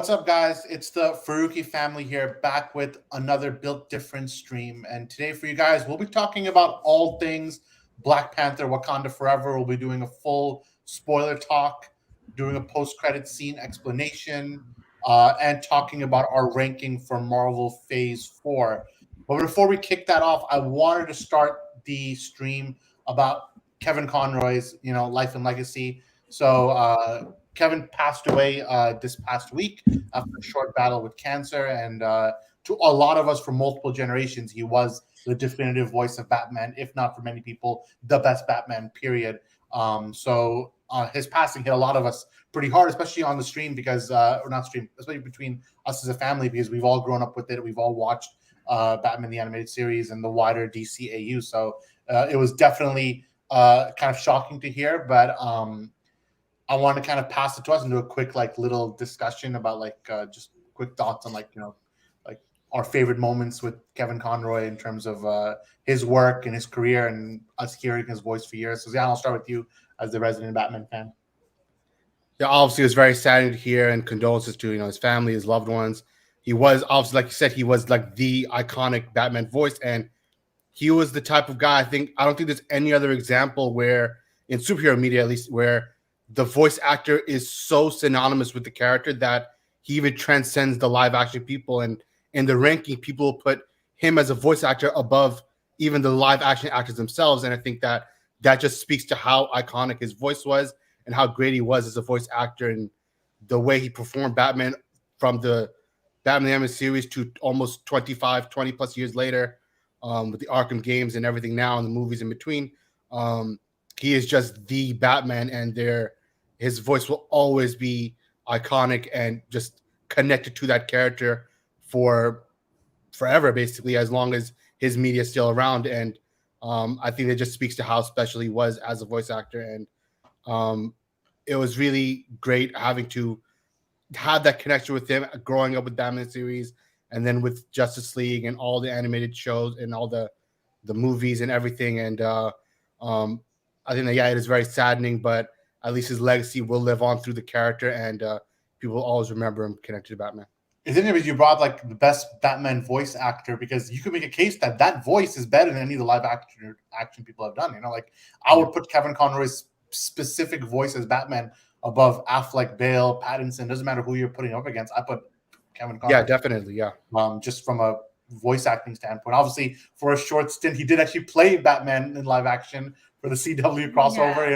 What's up, guys? It's the Farooqi family here, back with another Built Different stream. And today, for you guys, we'll be talking about all things Black Panther, Wakanda Forever. We'll be doing a full spoiler talk, doing a post-credit scene explanation, and talking about our ranking for Marvel Phase 4. But before we kick that off, I wanted to start the stream about Kevin Conroy's, life and legacy. So, Kevin passed away this past week after a short battle with cancer, and to a lot of us from multiple generations, he was the definitive voice of Batman, if not for many people, the best Batman, period. So his passing hit a lot of us pretty hard, especially on the stream because, or not stream, especially between us as a family, because we've all grown up with it. We've all watched Batman the Animated Series and the wider DCAU. So it was definitely kind of shocking to hear, but I want to kind of pass it to us and do a quick little discussion about just quick thoughts on like our favorite moments with Kevin Conroy in terms of his work and his career and us hearing his voice for years. So Zian, I'll start with you as the resident Batman fan. Yeah, obviously it was very sad to hear, and condolences to his family, his loved ones. He was obviously, like you said, he was like the iconic Batman voice, and he was the type of guy. I don't think there's any other example where in superhero media, at least, where the voice actor is so synonymous with the character that he even transcends the live action people. And in the ranking, people put him as a voice actor above even the live action actors themselves. And I think that just speaks to how iconic his voice was and how great he was as a voice actor, and the way he performed Batman from the Batman the Animated Series to almost 20 plus years later, with the Arkham games and everything now and the movies in between. He is just the Batman, and his voice will always be iconic and just connected to that character for forever, basically, as long as his media is still around. And I think that just speaks to how special he was as a voice actor. And it was really great having to have that connection with him, growing up with Batman series, and then with Justice League and all the animated shows and all the movies and everything. And I think that, it is very saddening, but at least his legacy will live on through the character, and people will always remember him connected to Batman. It's interesting you brought the best Batman voice actor, because you could make a case that voice is better than any of the live action people have done. I would put Kevin Conroy's specific voice as Batman above Affleck, Bale, Pattinson. Doesn't matter who you're putting up against. I put Kevin Conroy. Yeah, definitely. Yeah. Just from a voice acting standpoint. Obviously, for a short stint, he did actually play Batman in live action for the CW crossover.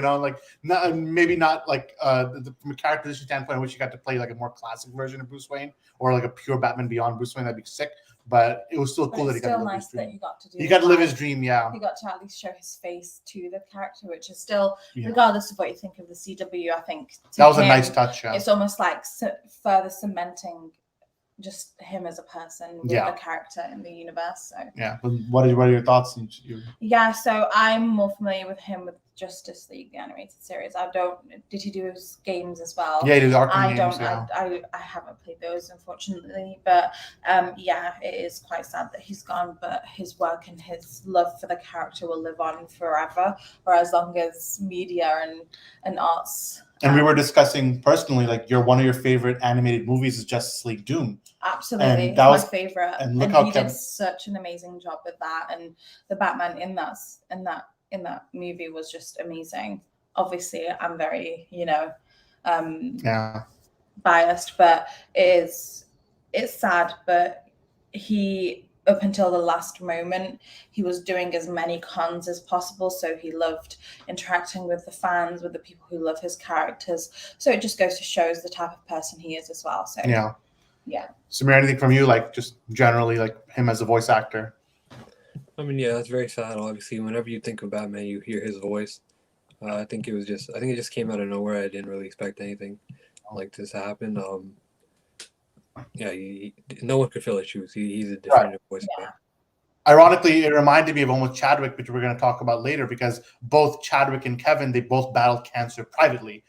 Maybe not from a characterization standpoint, in which you got to play a more classic version of Bruce Wayne, or a pure Batman Beyond Bruce Wayne. That'd be sick. But it was still cool that he got to live his dream. He got to live his dream. Yeah, he got to at least show his face to the character, which is still, regardless of what you think of the CW, I think that was a nice touch. Yeah. It's almost like further cementing just him as a person with a character in the universe. So what are your thoughts? So I'm more familiar with him with Justice League, the animated series. Did he do his games as well? Yeah, he did Arkham games. I haven't played those, unfortunately, but it is quite sad that he's gone, but his work and his love for the character will live on forever, or as long as media and arts. And we were discussing personally, one of your favorite animated movies is Justice League Doom. Absolutely, and that was my favorite. And he did such an amazing job with that, and the Batman in that movie was just amazing. Obviously, I'm very biased, but it's sad. But he, up until the last moment, he was doing as many cons as possible. So he loved interacting with the fans, with the people who love his characters. So it just goes to show the type of person he is as well. So yeah. Samir, anything from you, just generally, him as a voice actor? I mean, that's very sad. Obviously, whenever you think of Batman, you hear his voice. I think it just came out of nowhere. I didn't really expect anything like this to happen. No one could fill his shoes. He's a definitive voice. Yeah. Ironically, it reminded me of almost Chadwick, which we're going to talk about later, because both Chadwick and Kevin, they both battled cancer privately.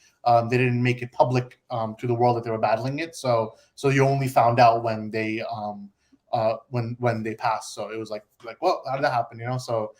They didn't make it public to the world that they were battling it. So you only found out when they when they passed. So it was well, how did that happen? So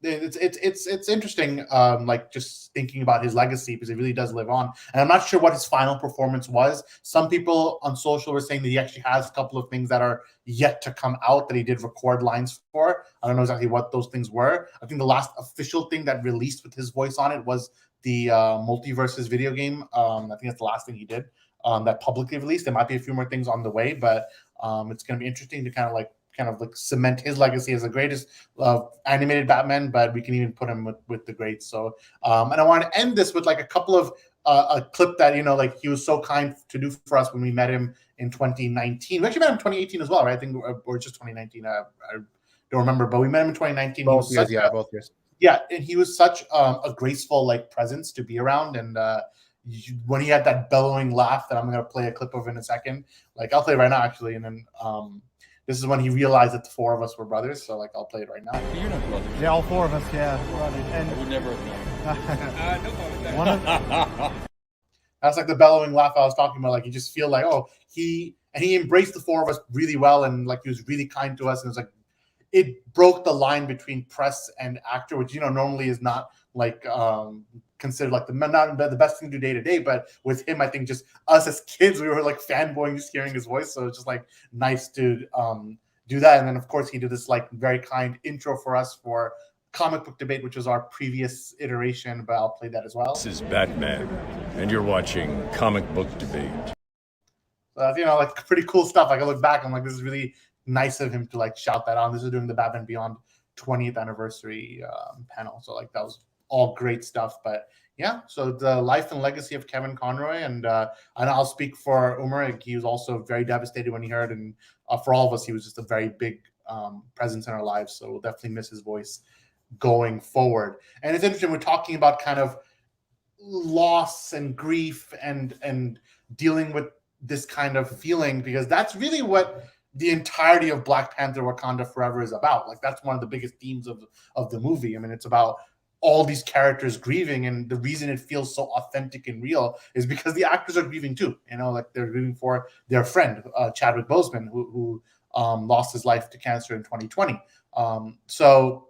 it's interesting, like just thinking about his legacy because it really does live on. And I'm not sure what his final performance was. Some people on social were saying that he actually has a couple of things that are yet to come out that he did record lines for. I don't know exactly what those things were. I think the last official thing that released with his voice on it was the Multiverses video game. I think that's the last thing he did that publicly released. There might be a few more things on the way, but it's going to be interesting to kind of like cement his legacy as the greatest animated Batman, but we can even put him with the greats. So, and I want to end this with like a couple of a clip that, you know, like he was so kind to do for us when we met him in 2019. We actually met him in 2018 as well, right? I think, or just 2019. I don't remember, but we met him in 2019. Both years, both years. Yeah, and he was such a graceful like presence to be around, and when he had that bellowing laugh that I'm going to play a clip of in a second, like I'll play it right now actually, and then this is when he realized that the four of us were brothers. So like I'll play it right now. But you're not brothers. Yeah, all four of us. Yeah, brothers. And I would never have known. No problem with that. one of That's like the bellowing laugh I was talking about. Like you just feel like, oh, he embraced the four of us really well, and like he was really kind to us, and it was like it broke the line between press and actor, which, you know, normally is not like considered like not the best thing to do day to day. But with him, I think just us as kids, we were like fanboying just hearing his voice. So it's just like nice to do that. And then of course he did this like very kind intro for us for Comic Book Debate, which was our previous iteration, but I'll play that as well. This is Batman, and you're watching Comic Book Debate. So, you know, like pretty cool stuff. Like I look back, I'm like, this is really nice of him to like shout that on. This is during the Batman Beyond 20th anniversary panel. So like that was all great stuff. But yeah, so the life and legacy of Kevin Conroy, and I'll speak for Umar. He was also very devastated when he heard, and for all of us, he was just a very big presence in our lives. So we'll definitely miss his voice going forward. And it's interesting, we're talking about kind of loss and grief and dealing with this kind of feeling, because that's really what the entirety of Black Panther Wakanda Forever is about. Like that's one of the biggest themes of the movie. I mean, it's about all these characters grieving, and the reason it feels so authentic and real is because the actors are grieving too. You know, like they're grieving for their friend Chadwick Boseman, who lost his life to cancer in 2020. So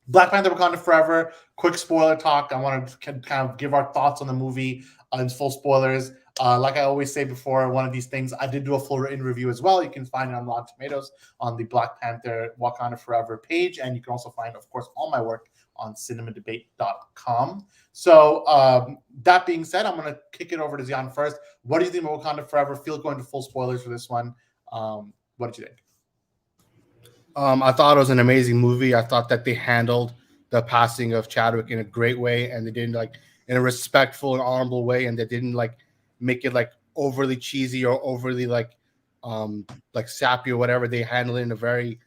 Black Panther Wakanda Forever, quick spoiler talk. I want to kind of give our thoughts on the movie in full spoilers. Like I always say before one of these things, I did do a full written review as well. You can find it on Rotten Tomatoes on the Black Panther Wakanda Forever page. And you can also find, of course, all my work on cinemadebate.com. So that being said, I'm going to kick it over to Zion first. What do you think of Wakanda Forever? Feel going to full spoilers for this one. What did you think? I thought it was an amazing movie. I thought that they handled the passing of Chadwick in a great way, and they did like in a respectful and honorable way, and they didn't like make it like overly cheesy or overly like sappy or whatever. They handled it in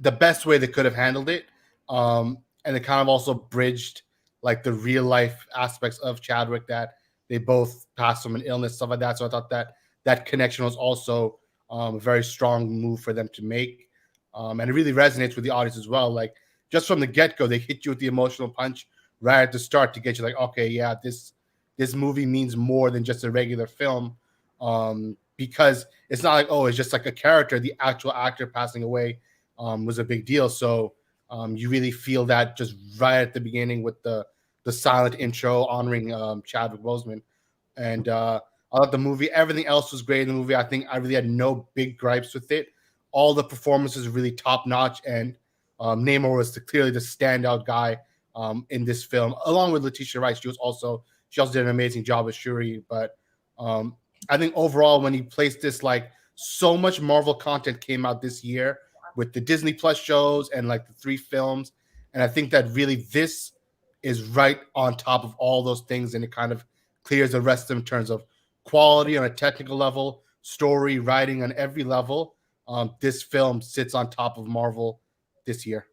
the best way they could have handled it. And it kind of also bridged like the real life aspects of Chadwick, that they both passed from an illness, stuff like that. So I thought that connection was also a very strong move for them to make. And it really resonates with the audience as well. Like just from the get-go, they hit you with the emotional punch right at the start to get you like, okay, yeah, this movie means more than just a regular film, because it's not like, oh, it's just like a character. The actual actor passing away was a big deal. So you really feel that just right at the beginning with the silent intro honoring Chadwick Boseman. And I thought the movie, everything else was great in the movie. I think I really had no big gripes with it. All the performances are really top notch, and Namor was clearly the standout guy in this film, along with Letitia Wright. She also did an amazing job as Shuri. But I think overall, when he placed this, like so much Marvel content came out this year with the Disney Plus shows and like the 3 films, and I think that really this is right on top of all those things, and it kind of clears the rest of them in terms of quality on a technical level, story, writing on every level. This film sits on top of Marvel this year.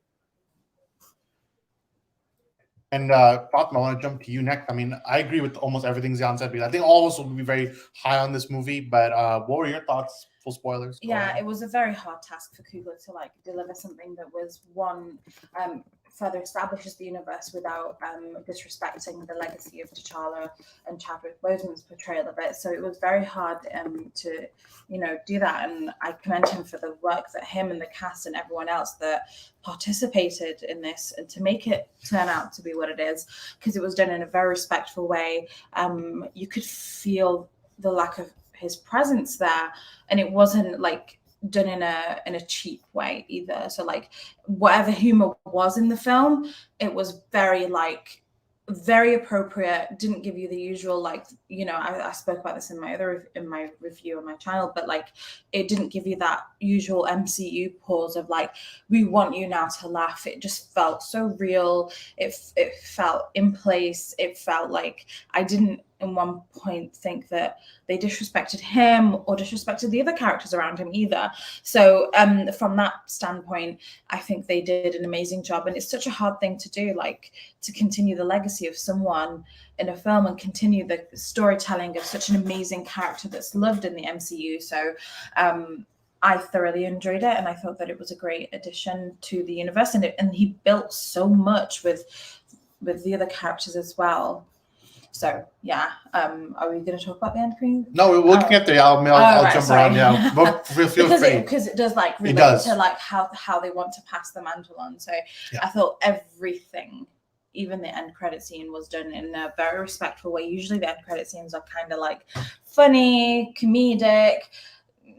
And Fatma, I want to jump to you next. I mean, I agree with almost everything Zion said, because I think all of us will be very high on this movie. But what were your thoughts? Full spoilers. Yeah, it was a very hard task for Coogler to like deliver something that was further establishes the universe without disrespecting the legacy of T'Challa and Chadwick Boseman's portrayal of it. So it was very hard to, do that. And I commend him for the work that him and the cast and everyone else that participated in this and to make it turn out to be what it is, because it was done in a very respectful way. You could feel the lack of his presence there, and it wasn't like done in a cheap way either. So like whatever humor was in the film, it was very appropriate. Didn't give you the usual I spoke about this in my review on my channel, but like it didn't give you that usual MCU pause of like, we want you now to laugh. It just felt so real. It felt in place. It felt like I didn't in one point think that they disrespected him or disrespected the other characters around him either. So from that standpoint, I think they did an amazing job. And it's such a hard thing to do, like to continue the legacy of someone in a film and continue the storytelling of such an amazing character that's loved in the MCU. So I thoroughly enjoyed it, and I thought that it was a great addition to the universe, and he built so much with the other characters as well. So yeah, are we going to talk about the end screen? No, we'll get there. I'll jump around. Yeah, but feel free. Because it does like relate to like how they want to pass the mantle on. So I thought everything, even the end credit scene, was done in a very respectful way. Usually the end credit scenes are kind of like funny, comedic,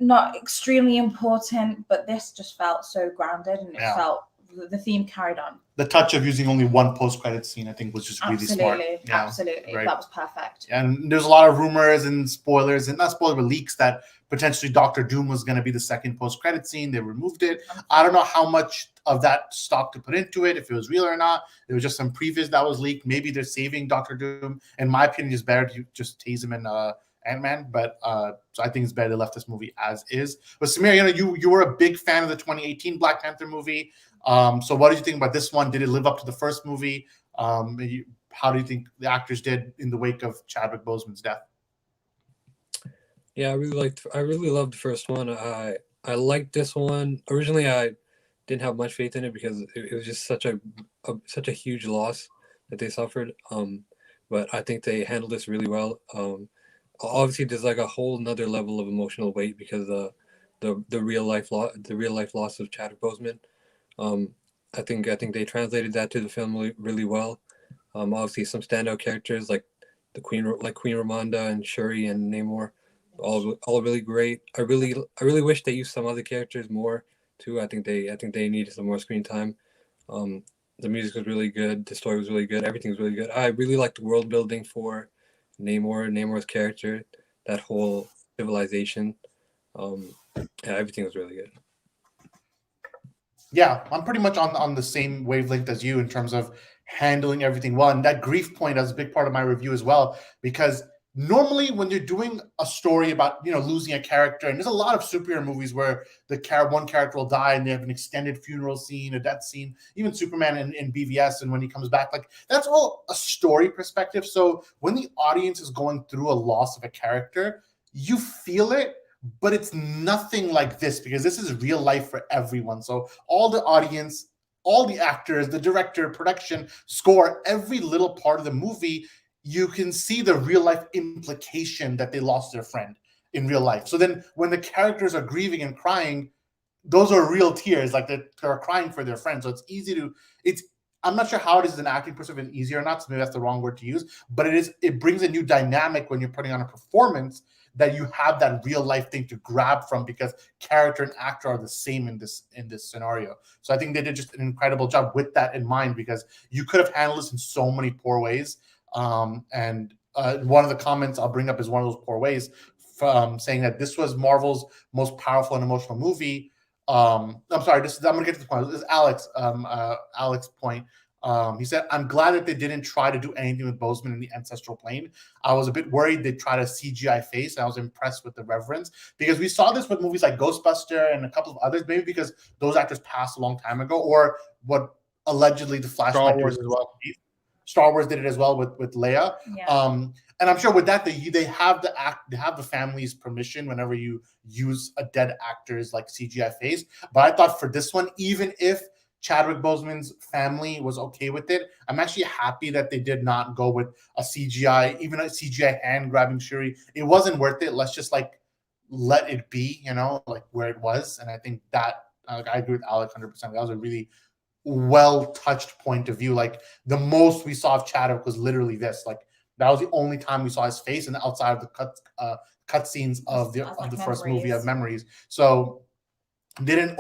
not extremely important, but this just felt so grounded, and it felt the theme carried on. The touch of using only one post-credit scene, I think, was just really smart. Absolutely. Right. That was perfect. And there's a lot of rumors and spoilers, and not spoilers, but leaks that potentially Doctor Doom was going to be the second post-credit scene. They removed it. I don't know how much of that stock to put into it, if it was real or not. There was just some previews that was leaked. Maybe they're saving Doctor Doom. In my opinion, it's better to just tase him in Ant-Man, but so I think it's better they left this movie as is. But Samir, you were a big fan of the 2018 Black Panther movie. So what did you think about this one? Did it live up to the first movie? How do you think the actors did in the wake of Chadwick Boseman's death? Yeah, I really loved the first one. I liked this one. Originally, I didn't have much faith in it because it was just such a huge loss that they suffered. But I think they handled this really well. Obviously, there's like a whole nother level of emotional weight because the real life loss of Chadwick Boseman. I think they translated that to the film really well. Obviously, some standout characters like Queen Ramonda and Shuri and Namor, all really great. I really wish they used some other characters more too. I think they needed some more screen time. The music was really good. The story was really good. Everything was really good. I really liked the world building for Namor's character, that whole civilization. Everything was really good. Yeah, I'm pretty much on the same wavelength as you in terms of handling everything well. And that grief point is a big part of my review as well, because normally when you're doing a story about, losing a character, and there's a lot of superhero movies where one character will die and they have an extended funeral scene, a death scene, even Superman in BVS, and when he comes back, like that's all a story perspective. So when the audience is going through a loss of a character, you feel it, but it's nothing like this because this is real life for everyone. So all the audience, all the actors, the director, production, score, every little part of the movie, you can see the real life implication that they lost their friend in real life. So then when the characters are grieving and crying, those are real tears, like they're crying for their friend. So it's easy to, I'm not sure how it is as an acting perspective, easier or not, so maybe that's the wrong word to use, but it brings a new dynamic when you're putting on a performance that you have that real life thing to grab from, because character and actor are the same in this scenario. So I think they did just an incredible job with that in mind, because you could have handled this in so many poor ways. And one of the comments I'll bring up is one of those poor ways, saying that this was Marvel's most powerful and emotional movie. I'm sorry, I'm gonna get to the point. This is Alex's point. He said, I'm glad that they didn't try to do anything with Boseman in the ancestral plane. I was a bit worried they'd try to CGI face. I was impressed with the reverence, because we saw this with movies like Ghostbuster and a couple of others, maybe because those actors passed a long time ago, or what allegedly the Flash Star Wars as well. Star Wars did it as well with Leia. Yeah. And I'm sure with that they have the family's permission whenever you use a dead actor's like CGI face. But I thought for this one, even if Chadwick Boseman's family was okay with it. I'm actually happy that they did not go with a CGI, even a CGI hand grabbing Shuri. It wasn't worth it. Let's just like let it be, like where it was. And I think that I agree with Alec 100%. That was a really well touched point of view. Like the most we saw of Chadwick was literally this. Like that was the only time we saw his face, and outside of the cut scenes of the first movie of Memories. So they didn't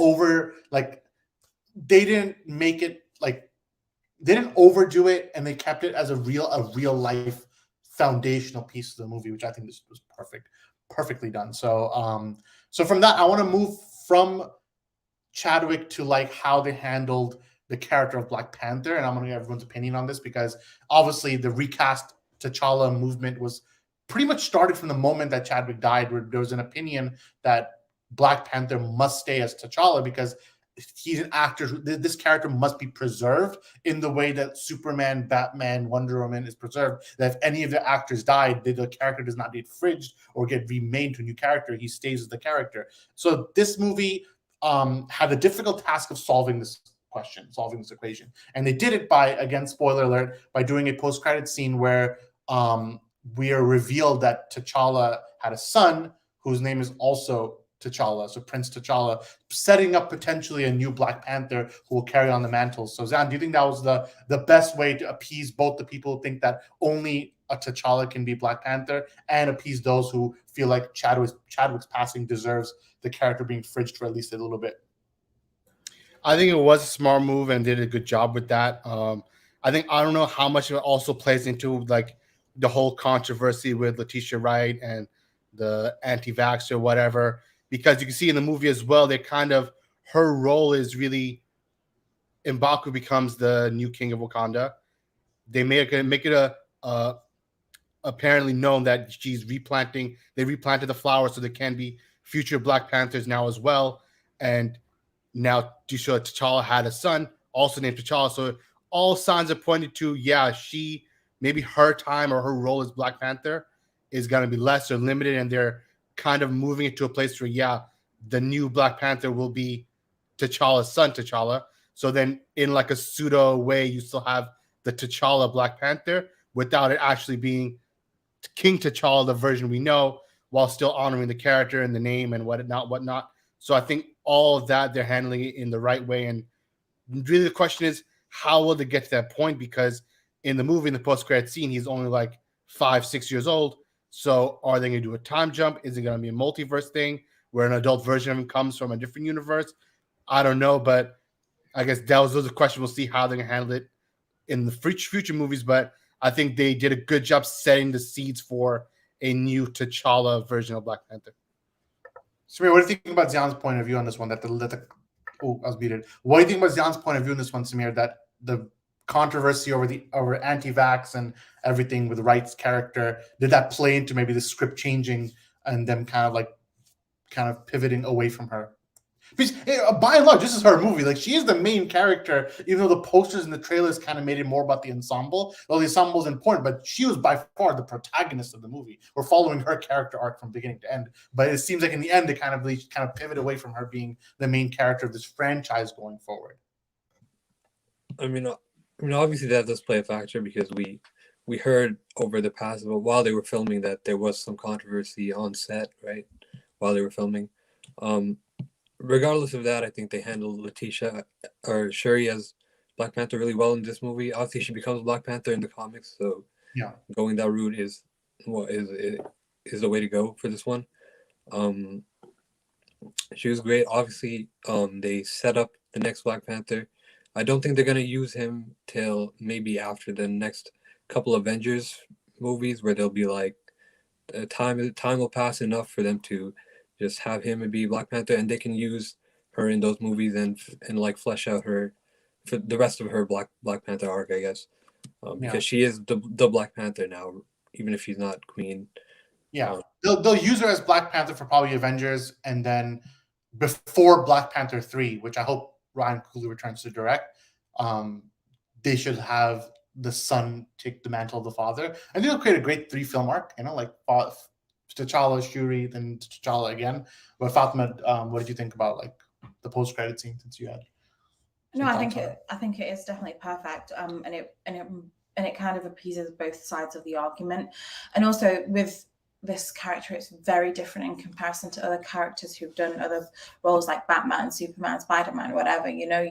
they didn't make it like they didn't overdo it, and they kept it as a real life foundational piece of the movie, which I think this was perfectly done. So so from that, I want to move from Chadwick to like how they handled the character of Black Panther, and I'm going to get everyone's opinion on this because obviously the recast T'Challa movement was pretty much started from the moment that Chadwick died, where there was an opinion that Black Panther must stay as T'Challa because he's an actor. This character must be preserved in the way that Superman, Batman, Wonder Woman is preserved. That if any of the actors died, the character does not get fridged or get remade to a new character. He stays as the character. So this movie had the difficult task of solving this equation. And they did it by, again, spoiler alert, by doing a post-credit scene where we are revealed that T'Challa had a son whose name is also T'Challa, so Prince T'Challa, setting up potentially a new Black Panther who will carry on the mantle. So Zan, do you think that was the best way to appease both the people who think that only a T'Challa can be Black Panther and appease those who feel like Chadwick's passing deserves the character being fridged for at least a little bit? I think it was a smart move and did a good job with that. I don't know how much it also plays into like the whole controversy with Letitia Wright and the anti-vax or whatever, because you can see in the movie as well, her role is really M'Baku becomes the new king of Wakanda. They make it apparently known that they replanted the flowers so there can be future Black Panthers now as well. And now T'Challa had a son also named T'Challa. So all signs are pointed to, maybe her time or her role as Black Panther is going to be less or limited. And they're kind of moving it to a place where, the new Black Panther will be T'Challa's son, T'Challa. So then in like a pseudo way, you still have the T'Challa Black Panther without it actually being King T'Challa, the version we know, while still honoring the character and the name and whatnot. So I think all of that, they're handling it in the right way. And really the question is, how will they get to that point? Because in the movie, in the post-credit scene, he's only like 5-6 years old. So are they going to do a time jump? Is it going to be a multiverse thing where an adult version of him comes from a different universe? I don't know, but I guess those are the questions. We'll see how they're going to handle it in the future movies. But I think they did a good job setting the seeds for a new T'Challa version of Black Panther. Samir, what do you think about Zian's point of view on this one? I was muted. What do you think about Zian's point of view on this one, Samir? That the controversy over anti-vax and everything with Wright's character, did that play into maybe the script changing and them kind of pivoting away from her? Because by and large, this is her movie. Like, she is the main character, even though the posters and the trailers kind of made it more about the ensemble. Well, the ensemble is important, but she was by far the protagonist of the movie. We're following her character arc from beginning to end. But it seems like in the end, they kind of pivot away from her being the main character of this franchise going forward. I mean, obviously that does play a factor because we heard over the past, while they were filming, that there was some controversy on set, right? While they were filming. Regardless of that, I think they handled Letitia or Shuri as Black Panther really well in this movie. Obviously, she becomes Black Panther in the comics, so going that route is the way to go for this one. She was great. Obviously, they set up the next Black Panther. I don't think they're gonna use him till maybe after the next couple Avengers movies, where they'll be like, time will pass enough for them to just have him and be Black Panther, and they can use her in those movies and like flesh out her for the rest of her Black Panther arc, I guess, because she is the Black Panther now, even if she's not Queen. Yeah, they'll use her as Black Panther for probably Avengers, and then before Black Panther 3, which I hope Ryan Coogler returns to direct, they should have the son take the mantle of the father. I think it'll create a great 3-film arc, like T'Challa, Shuri, then T'Challa again. But Fatma, what did you think about like the post-credit scene since you had? No, Some I thoughts think on it? I think it is definitely perfect. And it kind of appeases both sides of the argument. And also with this character, it's very different in comparison to other characters who've done other roles like Batman, Superman, Spider-Man, whatever. You know,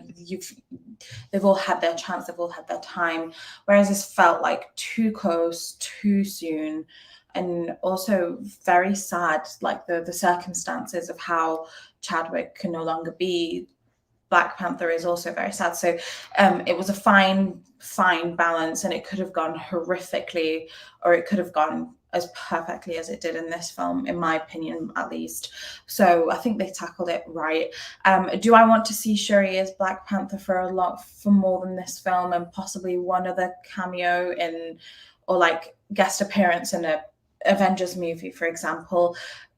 they've all had their chance, they've all had their time. Whereas this felt like too close, too soon, and also very sad, like the circumstances of how Chadwick can no longer be Black Panther is also very sad. So it was a fine balance, and it could have gone horrifically, or it could have gone as perfectly as it did in this film, in my opinion, at least. So I think they tackled it right. Do I want to see Shuri as Black Panther for more than this film, and possibly one other cameo in, or like guest appearance in a Avengers movie, for example?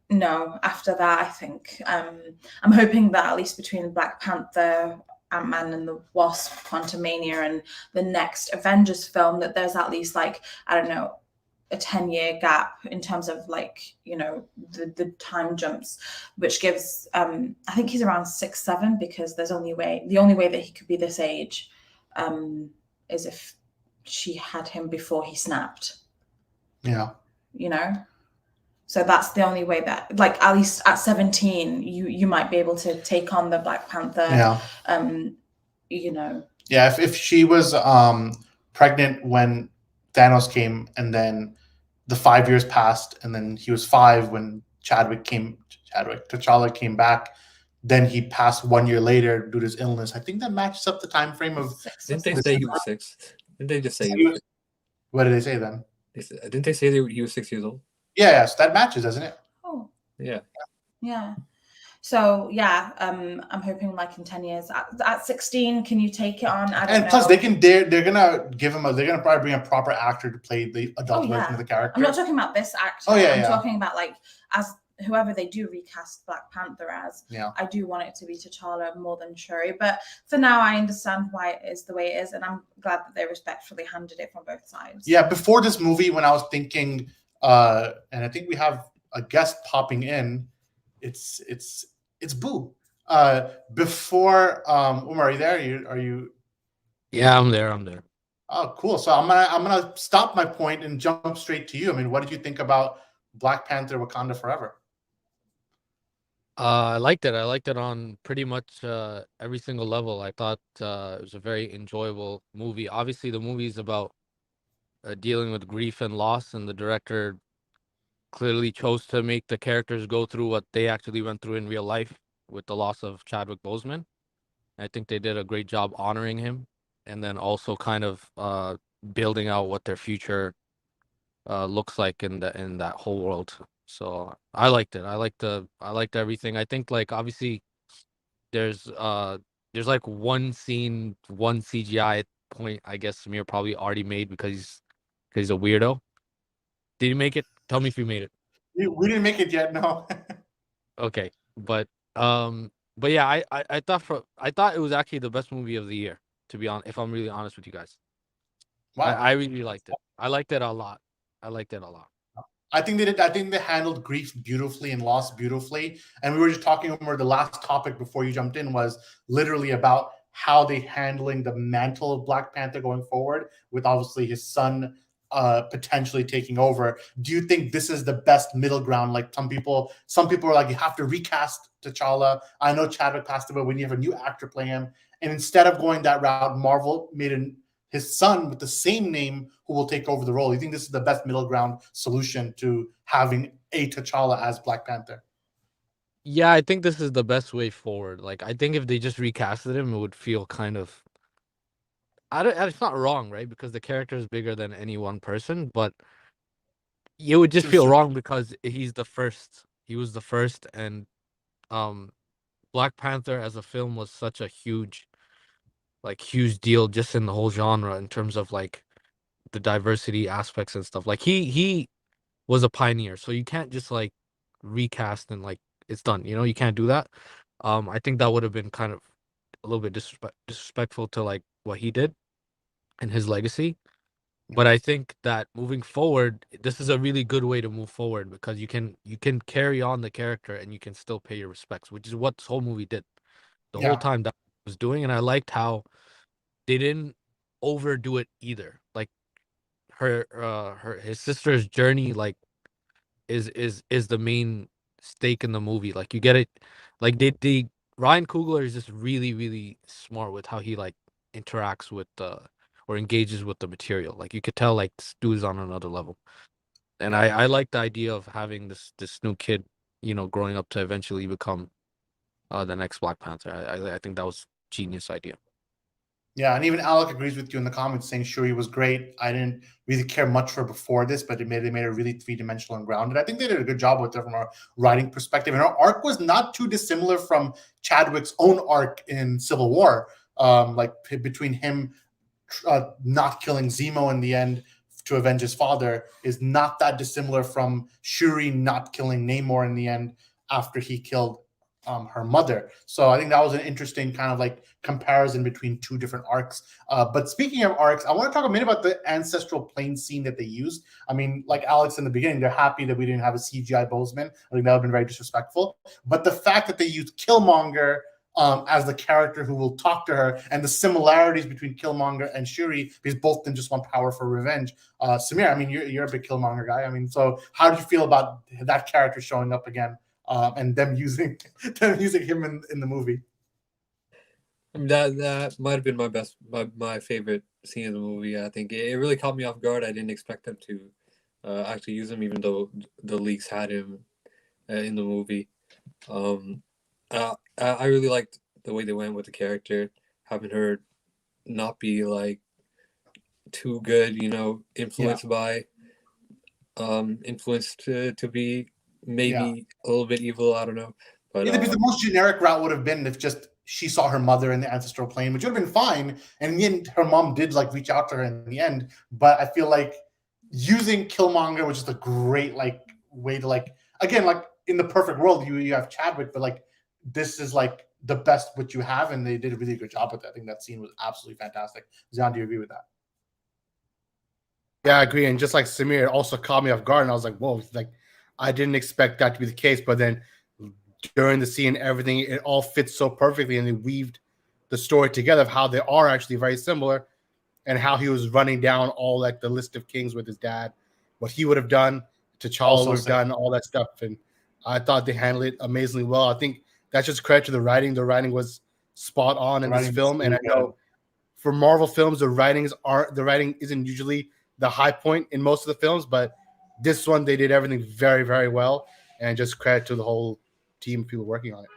No, after that, I think I'm hoping that at least between Black Panther, Ant-Man and the Wasp, Quantumania, and the next Avengers film, that there's at least, like, I don't know, a 10-year gap in terms of, like, you know, the time jumps, which gives I think he's around 6'7", because the only way that he could be this age is if she had him before he snapped. Yeah. You know? So that's the only way that, like, at least at 17, you might be able to take on the Black Panther. Yeah. You know. Yeah, if she was pregnant when Thanos came, and then the 5 years passed, and then he was 5 when T'Challa came back, then he passed 1 year later due to his illness. I think that matches up the time frame of. Didn't they say he was 6? Didn't they just say he was 6? What did they say then? Didn't they say he was 6 years old? Yeah, so that matches, doesn't it? Oh. Yeah. Yeah. So yeah, I'm hoping like in 10 years, at 16, can you take it on? I don't know. Plus they're gonna give him they're gonna probably bring a proper actor to play the adult version of the character. I'm not talking about this actor. I'm talking about, like, as whoever they do recast Black Panther as. Yeah. I do want it to be T'Challa more than Shuri, but for now I understand why it is the way it is, and I'm glad that they respectfully handed it from both sides. Yeah, before this movie, when I was thinking, and I think we have a guest popping in, it's Boo. Before Umar, are you there? Are you? Yeah, I'm there. Oh, cool. So I'm gonna stop my point and jump straight to you. I mean, what did you think about Black Panther: Wakanda Forever? I liked it. I liked it on pretty much every single level. I thought it was a very enjoyable movie. Obviously, the movie's about dealing with grief and loss, and the director clearly chose to make the characters go through what they actually went through in real life with the loss of Chadwick Boseman. I think they did a great job honoring him, and then also kind of building out what their future looks like in that whole world. So I liked it. I liked everything. I think, like, obviously there's like one scene, one CGI point, I guess Samir probably already made because he's a weirdo. Did you make it? Tell me if you made it. We didn't make it yet, no. Okay, but yeah, I thought it was actually the best movie of the year, to be honest. If I'm really honest with you guys, Wow. I really liked it. I liked it a lot. I think they did. I think they handled grief beautifully and loss beautifully. And we were just talking over the last topic before you jumped in was literally about how they handling the mantle of Black Panther going forward, with obviously his son potentially taking over. Do you think this is the best middle ground? Like some people are like, you have to recast T'Challa. I know Chadwick passed away. We need to have a new actor play him. And instead of going that route, Marvel made his son with the same name who will take over the role. You think this is the best middle ground solution to having a T'Challa as Black Panther? Yeah, I think this is the best way forward. Like, I think if they just recasted him, it would feel kind of. It's not wrong, right? Because the character is bigger than any one person, but it would just feel wrong because he's the first. He was the first, and Black Panther as a film was such a huge deal just in the whole genre in terms of, like, the diversity aspects and stuff. Like, he was a pioneer, so you can't just, like, recast and, like, it's done. You know, you can't do that. I think that would have been kind of a little bit disrespectful to, like, what he did and his legacy. But I think that moving forward, this is a really good way to move forward because you can carry on the character and you can still pay your respects, which is what this whole movie did. The whole time that was doing, and I liked how they didn't overdo it either. Like his sister's journey, like is the main stake in the movie. Like you get it, like they Ryan Coogler is just really really smart with how he like interacts with or engages with the material. Like you could tell like this dude's on another level. And I like the idea of having this new kid, growing up to eventually become the next Black Panther. I think that was genius idea. Yeah, and even Alec agrees with you in the comments saying Shuri was great. I didn't really care much for her before this, but they made her really three-dimensional and grounded. I think they did a good job with it from a writing perspective. And her arc was not too dissimilar from Chadwick's own arc in Civil War. Between him not killing Zemo in the end to avenge his father is not that dissimilar from Shuri not killing Namor in the end after he killed her mother. So I think that was an interesting kind of like comparison between two different arcs. But speaking of arcs, I want to talk a minute about the ancestral plane scene that they used. I mean, like Alex in the beginning, they're happy that we didn't have a CGI Boseman. I think that would have been very disrespectful. But the fact that they used Killmonger as the character who will talk to her, and the similarities between Killmonger and Shuri, because both of them just want power for revenge. Samir, I mean, you're a big Killmonger guy. I mean, so how did you feel about that character showing up again? And them using him in the movie. That might have been my favorite scene in the movie. I think it really caught me off guard. I didn't expect them to actually use him, even though the leaks had him in the movie. I really liked the way they went with the character, having her not be like too good, influenced by influenced to be maybe a little bit evil. I don't know. But because the most generic route would have been if just she saw her mother in the ancestral plane, which would have been fine. And in the end, her mom did like reach out to her in the end. But I feel like using Killmonger was just a great like way to like, again, like in the perfect world, you have Chadwick, but like this is like the best what you have, and they did a really good job with it. I think that scene was absolutely fantastic. Zion, do you agree with that? Yeah, I agree. And just like Samir, it also caught me off guard, and I was like, whoa, like I didn't expect that to be the case. But then during the scene, everything, it all fits so perfectly, and they weaved the story together of how they are actually very similar, and how he was running down all like the list of kings with his dad, what he would have done, T'Challa would have done, all that stuff. And I thought they handled it amazingly well. I think that's just credit to the writing. The writing was spot on in this film. And I know for Marvel films, the writing isn't usually the high point in most of the films, but this one they did everything very, very well. And just credit to the whole team of people working on it.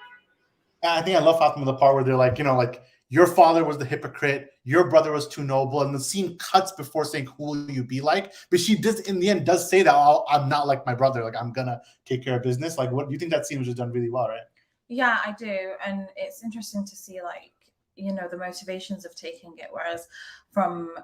I think I love Fatma, the part where they're like, like your father was the hypocrite, your brother was too noble, and the scene cuts before saying who will you be like, but she does in the end does say that I'm not like my brother, like I'm gonna take care of business. Like, what do you think that scene was just done really well, right? Yeah, I do, and it's interesting to see like the motivations of taking it, whereas from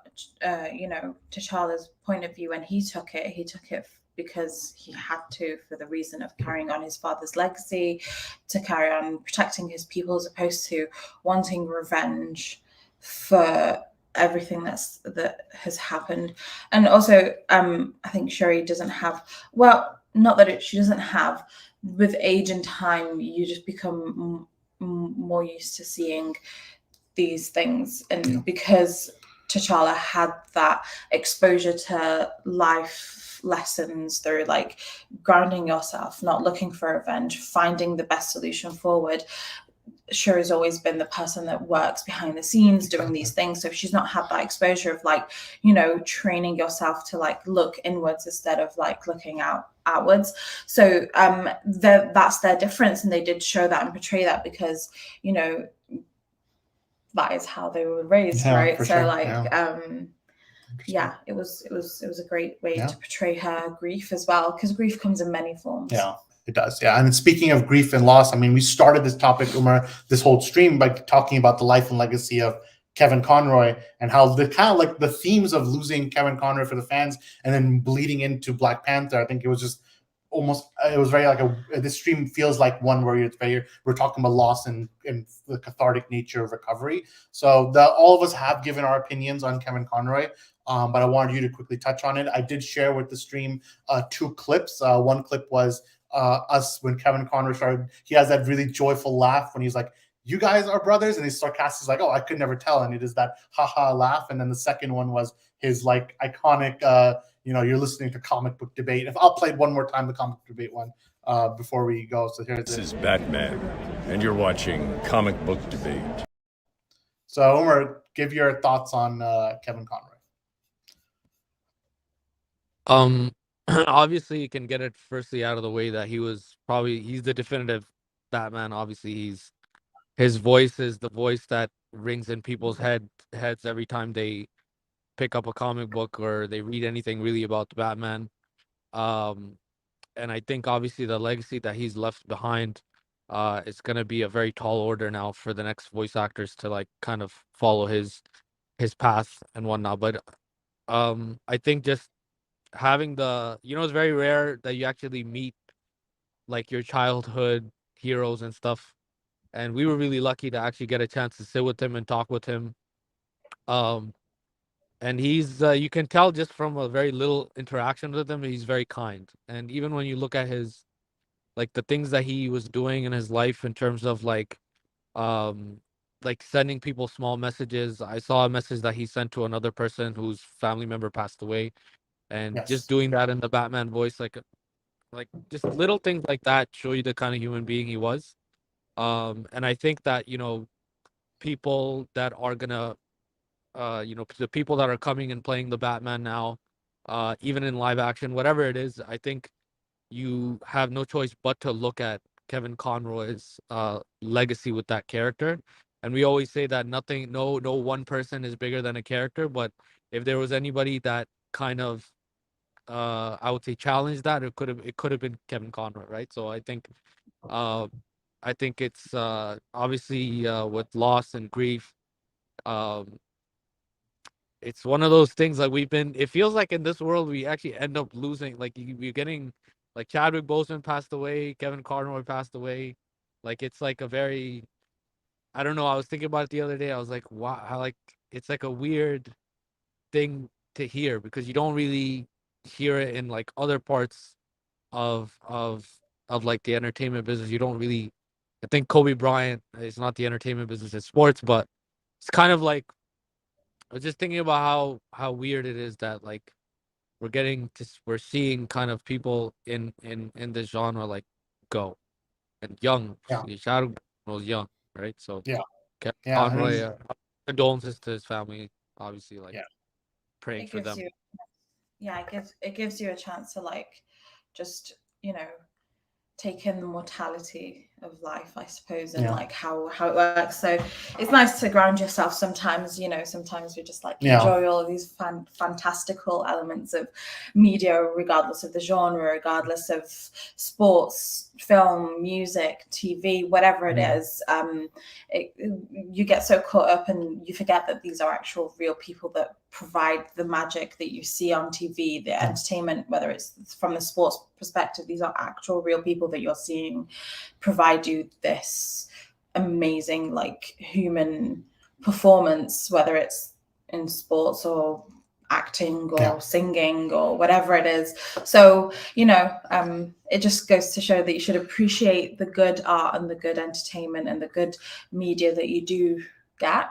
T'Challa's point of view, when he took it because he had to, for the reason of carrying on his father's legacy, to carry on protecting his people, as opposed to wanting revenge for everything that has happened. And also I think Shuri doesn't have, well, not that she doesn't have, with age and time you just become more used to seeing these things, and because T'Challa had that exposure to life lessons through like grounding yourself, not looking for revenge, finding the best solution forward. Shuri's always been the person that works behind the scenes doing these things. So if she's not had that exposure of like, training yourself to like look inwards instead of like looking outwards. So that's their difference. And they did show that and portray that because, that is how they were raised, right? So sure. Like, it was a great way to portray her grief as well, because grief comes in many forms. Yeah, it does. Yeah, and speaking of grief and loss, I mean, we started this topic, Umar, this whole stream by talking about the life and legacy of Kevin Conroy and how the kind of like the themes of losing Kevin Conroy for the fans and then bleeding into Black Panther. I think it was just it was very like this stream feels like one where we're talking about loss and the cathartic nature of recovery. So all of us have given our opinions on Kevin Conroy, but I wanted you to quickly touch on it. I did share with the stream 2 clips. One clip was us when Kevin Conroy started. He has that really joyful laugh when he's like, you guys are brothers? And he's sarcastic, like, oh, I could never tell. And he does that haha laugh. And then the second one was his like iconic, you're listening to comic book debate. If I'll play one more time the comic book debate one before we go. So here's This is Batman, and you're watching Comic Book Debate. So Umar, give your thoughts on Kevin Conroy. Obviously you can get it firstly out of the way that he's the definitive Batman. Obviously his voice is the voice that rings in people's heads every time they pick up a comic book or they read anything really about the Batman. And I think obviously the legacy that he's left behind is going to be a very tall order now for the next voice actors to like kind of follow his path and whatnot. But I think just having it's very rare that you actually meet like your childhood heroes and stuff. And we were really lucky to actually get a chance to sit with him and talk with him. And he's you can tell just from a very little interaction with him, he's very kind. And even when you look at his like the things that he was doing in his life in terms of like sending people small messages. I saw a message that he sent to another person whose family member passed away, and Yes. just doing that in the Batman voice, like just little things like that show you the kind of human being he was. And I think that people that are gonna the people that are coming and playing the Batman now, even in live action, whatever it is, I think you have no choice but to look at Kevin Conroy's legacy with that character. And we always say that no one person is bigger than a character, but if there was anybody that kind of I would say challenged that, it could have been Kevin Conroy, right? So I think it's obviously with loss and grief, it's one of those things like it feels like in this world we actually end up losing, like you're getting like Chadwick Boseman passed away, Kevin Conroy passed away. Like it's like a very, I don't know, I was thinking about it the other day. I was like, wow, like it's like a weird thing to hear because you don't really hear it in like other parts of like the entertainment business. You don't really, I think Kobe Bryant is not the entertainment business, it's sports, but it's kind of like, I was just thinking about how weird it is that like we're seeing kind of people in this genre like go and young. Yeah. Shadow was young, right? So Yeah. Kevin Yeah, Conroy, condolences to his family, obviously, like Yeah. praying for them. It gives you a chance to like just take in the mortality of life, I suppose, and like how it works. So it's nice to ground yourself sometimes. Sometimes we just like enjoy all of these fantastical elements of media, regardless of the genre, regardless of sports, film, music, TV, whatever it is. You get so caught up and you forget that these are actual real people that provide the magic that you see on TV, the entertainment, whether it's from the sports perspective. These are actual real people that you're seeing provide you this amazing like human performance, whether it's in sports or acting or singing or whatever it is. So it just goes to show that you should appreciate the good art and the good entertainment and the good media that you do get,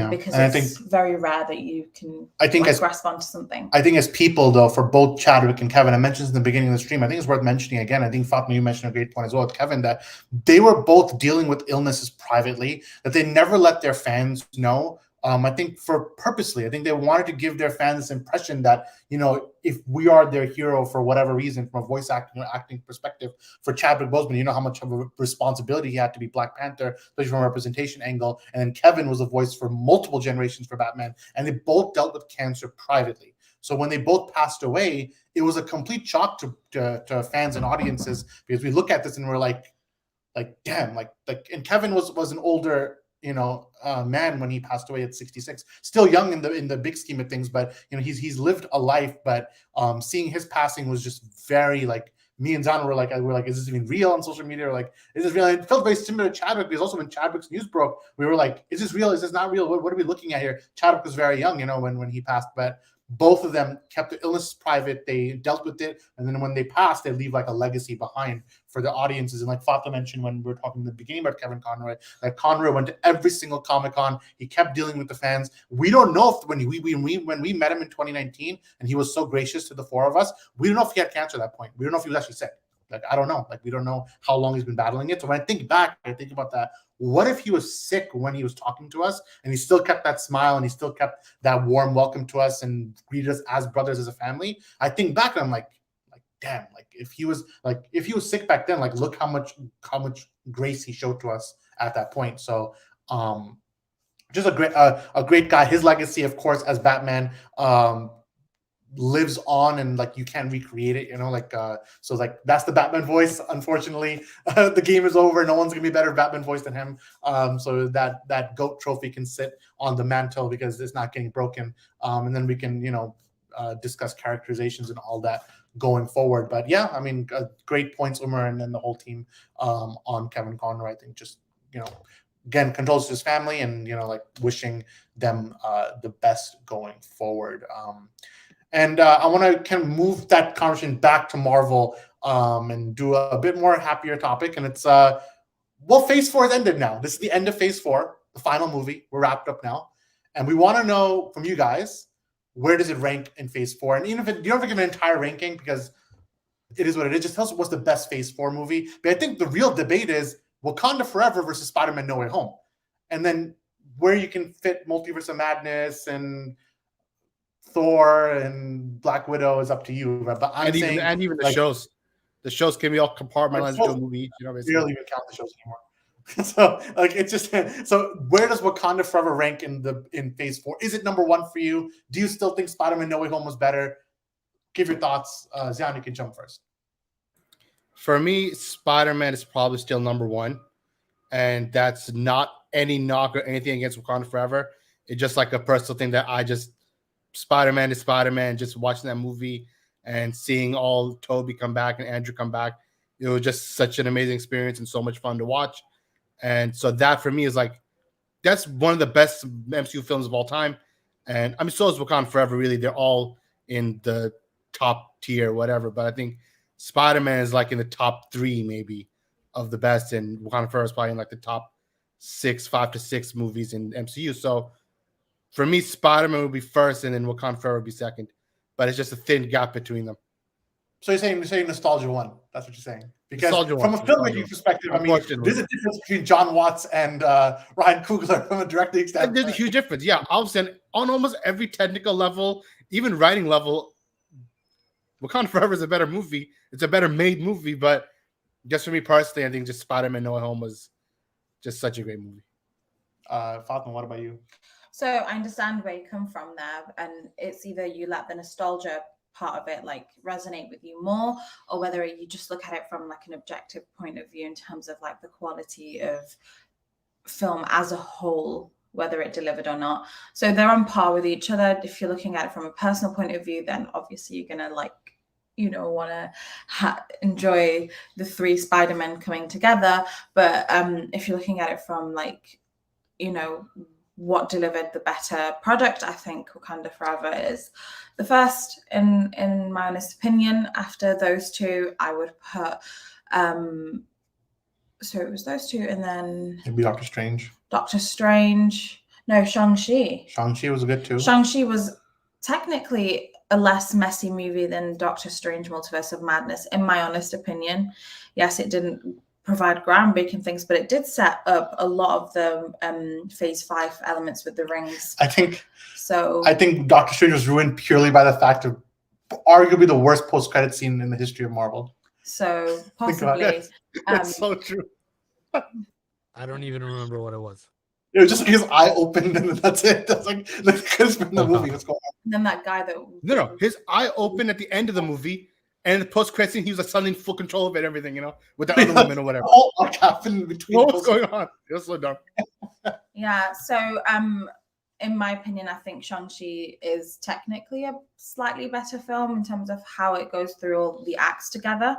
because it's very rare that you can grasp onto something. I think as people, though, for both Chadwick and Kevin, I mentioned in the beginning of the stream, I think it's worth mentioning again. I think Fatma, you mentioned a great point as well with Kevin, that they were both dealing with illnesses privately that they never let their fans know. I think purposely, I think they wanted to give their fans this impression that, if we are their hero for whatever reason, from a voice acting perspective, for Chadwick Boseman, you know how much of a responsibility he had to be Black Panther, especially from a representation angle. And then Kevin was a voice for multiple generations for Batman, and they both dealt with cancer privately. So when they both passed away, it was a complete shock to fans and audiences, because we look at this and we're like damn, and Kevin was an older man when he passed away at 66, still young in the big scheme of things, but he's lived a life. But seeing his passing was just very, like, me and Zana were like, is this even real on social media? Or like, is this real? And it felt very similar to Chadwick, because also when Chadwick's news broke, we were like, is this real? Is this not real? What are we looking at here? Chadwick was very young, when he passed, but both of them kept the illness private. They dealt with it, and then when they passed, they leave like a legacy behind for the audiences. And like Fatma mentioned when we were talking in the beginning about Kevin Conroy, that Conroy went to every single Comic-Con. He kept dealing with the fans. We don't know if when we met him in 2019 and he was so gracious to the four of us, we don't know if he had cancer at that point. We don't know if he was actually sick. Like, I don't know. Like, we don't know how long he's been battling it. So when I think back, I think about that. What if he was sick when he was talking to us and he still kept that smile and he still kept that warm welcome to us and greeted us as brothers, as a family? I think back and I'm like, damn, like if he was sick back then, like look how much grace he showed to us at that point. So just a great guy. His legacy, of course, as Batman, lives on, and like you can't recreate it, so like that's the Batman voice. Unfortunately, the game is over. No one's gonna be better Batman voice than him. So that GOAT trophy can sit on the mantle because it's not getting broken. And then we can discuss characterizations and all that going forward. But yeah, I mean, great points, Umar, and then the whole team on Kevin Conroy. I think just again, condolences to his family, and like wishing them the best going forward. And I want to kind of move that conversation back to Marvel and do a bit more happier topic. And it's, Phase 4 has ended now. This is the end of Phase 4, the final movie. We're wrapped up now. And we want to know from you guys, where does it rank in Phase 4? And even if you don't have to give an entire ranking because it is what it is, just tell us what's the best Phase 4 movie. But I think the real debate is Wakanda Forever versus Spider-Man No Way Home. And then where you can fit Multiverse of Madness and Thor and Black Widow is up to you, right? But I'm saying, and even the shows can be all compartmentalized into a movie. We don't even count the shows anymore. So like it's just so where does Wakanda Forever rank in Phase 4? Is it number 1 for you? Do you still think Spider-Man No Way Home was better? Give your thoughts. Zion, you can jump first. For me, Spider-Man is probably still number 1, and that's not any knock or anything against Wakanda Forever. It's just like a personal thing that Spider-Man is Spider-Man. Just watching that movie and seeing all Toby come back and Andrew come back, it was just such an amazing experience and so much fun to watch. And so that for me is like, that's one of the best MCU films of all time. And I mean, so is Wakanda Forever. Really, they're all in the top tier, whatever. But I think Spider-Man is like in the top 3 maybe of the best, and Wakanda Forever is probably in like the top 5 to 6 movies in MCU. So for me, Spider-Man would be first, and then Wakanda Forever would be second. But it's just a thin gap between them. So you're saying nostalgia one. That's what you're saying. Because nostalgia from one, a filmmaking perspective, I mean, there's a difference between John Watts and Ryan Coogler from a directing standpoint. There's a huge difference. Yeah, obviously, on almost every technical level, even writing level, Wakanda Forever is a better movie. It's a better made movie. But just for me personally, I think just Spider-Man No Way Home was just such a great movie. Fatma, what about you? So I understand where you come from there, and it's either you let the nostalgia part of it like resonate with you more, or whether you just look at it from like an objective point of view in terms of like the quality of film as a whole, whether it delivered or not. So they're on par with each other. If you're looking at it from a personal point of view, then obviously you're gonna like want to enjoy the 3 Spider-Men coming together. But if you're looking at it from like what delivered the better product, I think Wakanda Forever is the first in my honest opinion. After those 2, I would put so it was those 2, and then it'd be Doctor Strange. No, Shang-Chi. Shang-Chi was good too. Shang-Chi was technically a less messy movie than Doctor Strange Multiverse of Madness, in my honest opinion. Yes, it didn't provide groundbreaking things, but it did set up a lot of the Phase 5 elements with the rings. I think Doctor Strange was ruined purely by the fact of arguably the worst post-credit scene in the history of Marvel. So possibly. That's so true. I don't even remember what it was. It was just like his eye opened and that's it. That's like could have been the movie. What's going on? And then that guy that no, his eye opened at the end of the movie, and the post-credit scene, he was like suddenly in full control of it, everything, with the other woman or whatever. All like happened between. What was going on? It was so dumb. Yeah. So in my opinion, I think Shang-Chi is technically a slightly better film in terms of how it goes through all the acts together.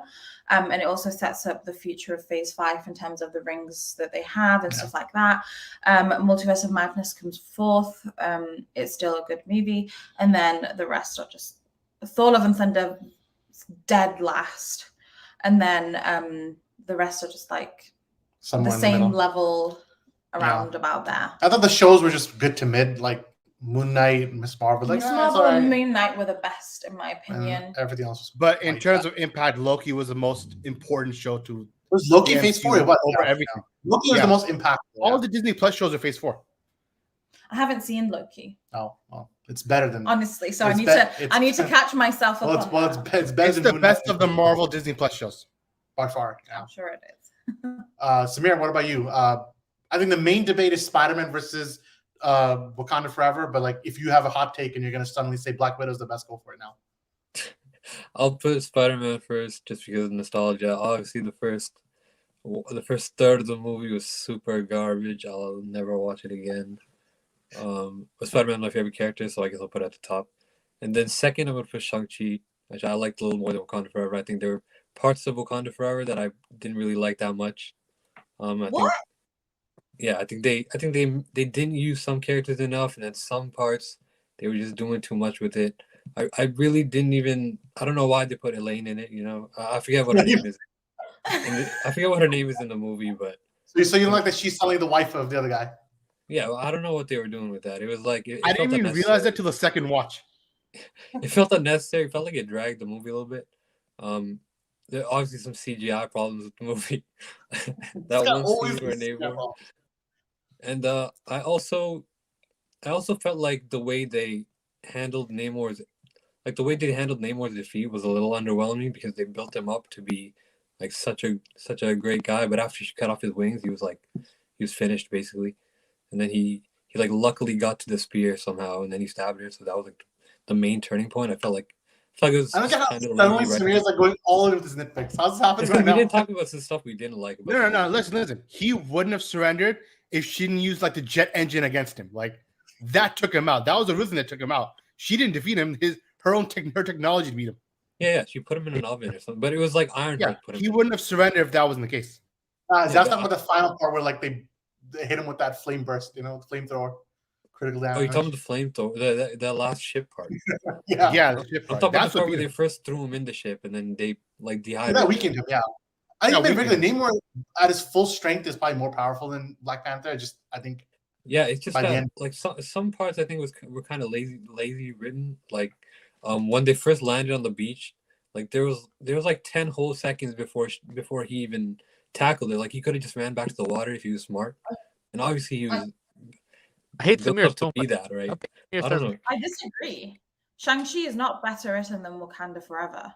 And it also sets up the future of Phase 5 in terms of the rings that they have and stuff like that. Multiverse of Madness comes 4th. It's still a good movie. And then the rest are just Thor: Love and Thunder, dead last. and then the rest are just like Somewhere the in same middle. level around about there. I thought the shows were just good to mid, like Moon Knight, Miss Marvel. Like, Miss it's Marvel all and right. Moon Knight were the best, in my opinion. And everything else was But in like terms that. of impact, Loki was the most important show to Was Loki the phase MCU 4 or what? over everything. Loki was Yeah. the most impactful. All the Disney Plus shows are phase 4. I haven't seen Loki, Oh, well, it's better than honestly, so I It's need be- to it's- catch myself up well, it's on well, that. it's better It's than the Moon best Knight of the Marvel Disney Plus shows. by far. Yeah. I'm sure it is. Samir, what about you? I think the main debate is Spider-Man versus Wakanda Forever. But like, if you have a hot take and you're gonna suddenly say Black Widow is the best, go for it now. I'll put Spider-Man first just because of nostalgia. Obviously, the first third of the movie was super garbage. I'll never watch it again. But Spider-Man my favorite character, so I guess I'll put it at the top. And then second, I would put Shang-Chi, which I liked a little more than Wakanda Forever. I think there were parts of Wakanda Forever that I didn't really like that much. I think they didn't use some characters enough, and then some parts they were just doing too much with it. I really didn't even. I don't know why they put Elaine in it. You know, I forget what her name is. I forget what her name is in the movie, but So you don't like that she's suddenly the wife of the other guy? yeah, well, I don't know what they were doing with that. It was like I didn't even realize that till the second watch. It felt unnecessary. It felt like it dragged the movie a little bit. There are obviously some CGI problems with the movie. That one always scene where these they were, CGI and I also felt like the way they handled Namor's defeat was a little underwhelming because they built him up to be like such a great guy, but after she cut off his wings, he was finished basically, and then he like luckily got to the spear somehow, and then he stabbed her, so that was like the main turning point. I felt like it was I don't get how kind of suddenly lazy Samir's like going all in with his nitpicks. How's this happening right we now? didn't talk about some stuff we didn't like about the No. movie. Listen. He wouldn't have surrendered if she didn't use like the jet engine against him. Like that took him out. That was the reason that took him out. She didn't defeat him. Her technology beat him. Yeah, she put him in an oven or something, but it was like Ironheart put him He in. wouldn't have surrendered if that wasn't the case. That's talking about the final part where like they hit him with that flame burst, flamethrower, critical damage. Oh, you're talking about the flamethrower, the last ship part. Yeah. The ship I'm part. talking about That's the what part where beat they him. first threw him in the ship and then they like That dehydrated him. weakened him. Yeah. I think Yeah, regularly weakened Namor at his full strength is probably more powerful than Black Panther. I think Yeah, it's just by the that end. like some parts I think were kind of lazy written. Like when they first landed on the beach, like there was like 10 whole seconds before he even tackled it. Like he could have just ran back to the water if he was smart. And obviously he was I hate built Samir up to so be much. that, right? Samir I says- don't know. I disagree. Shang-Chi is not better written than Wakanda Forever.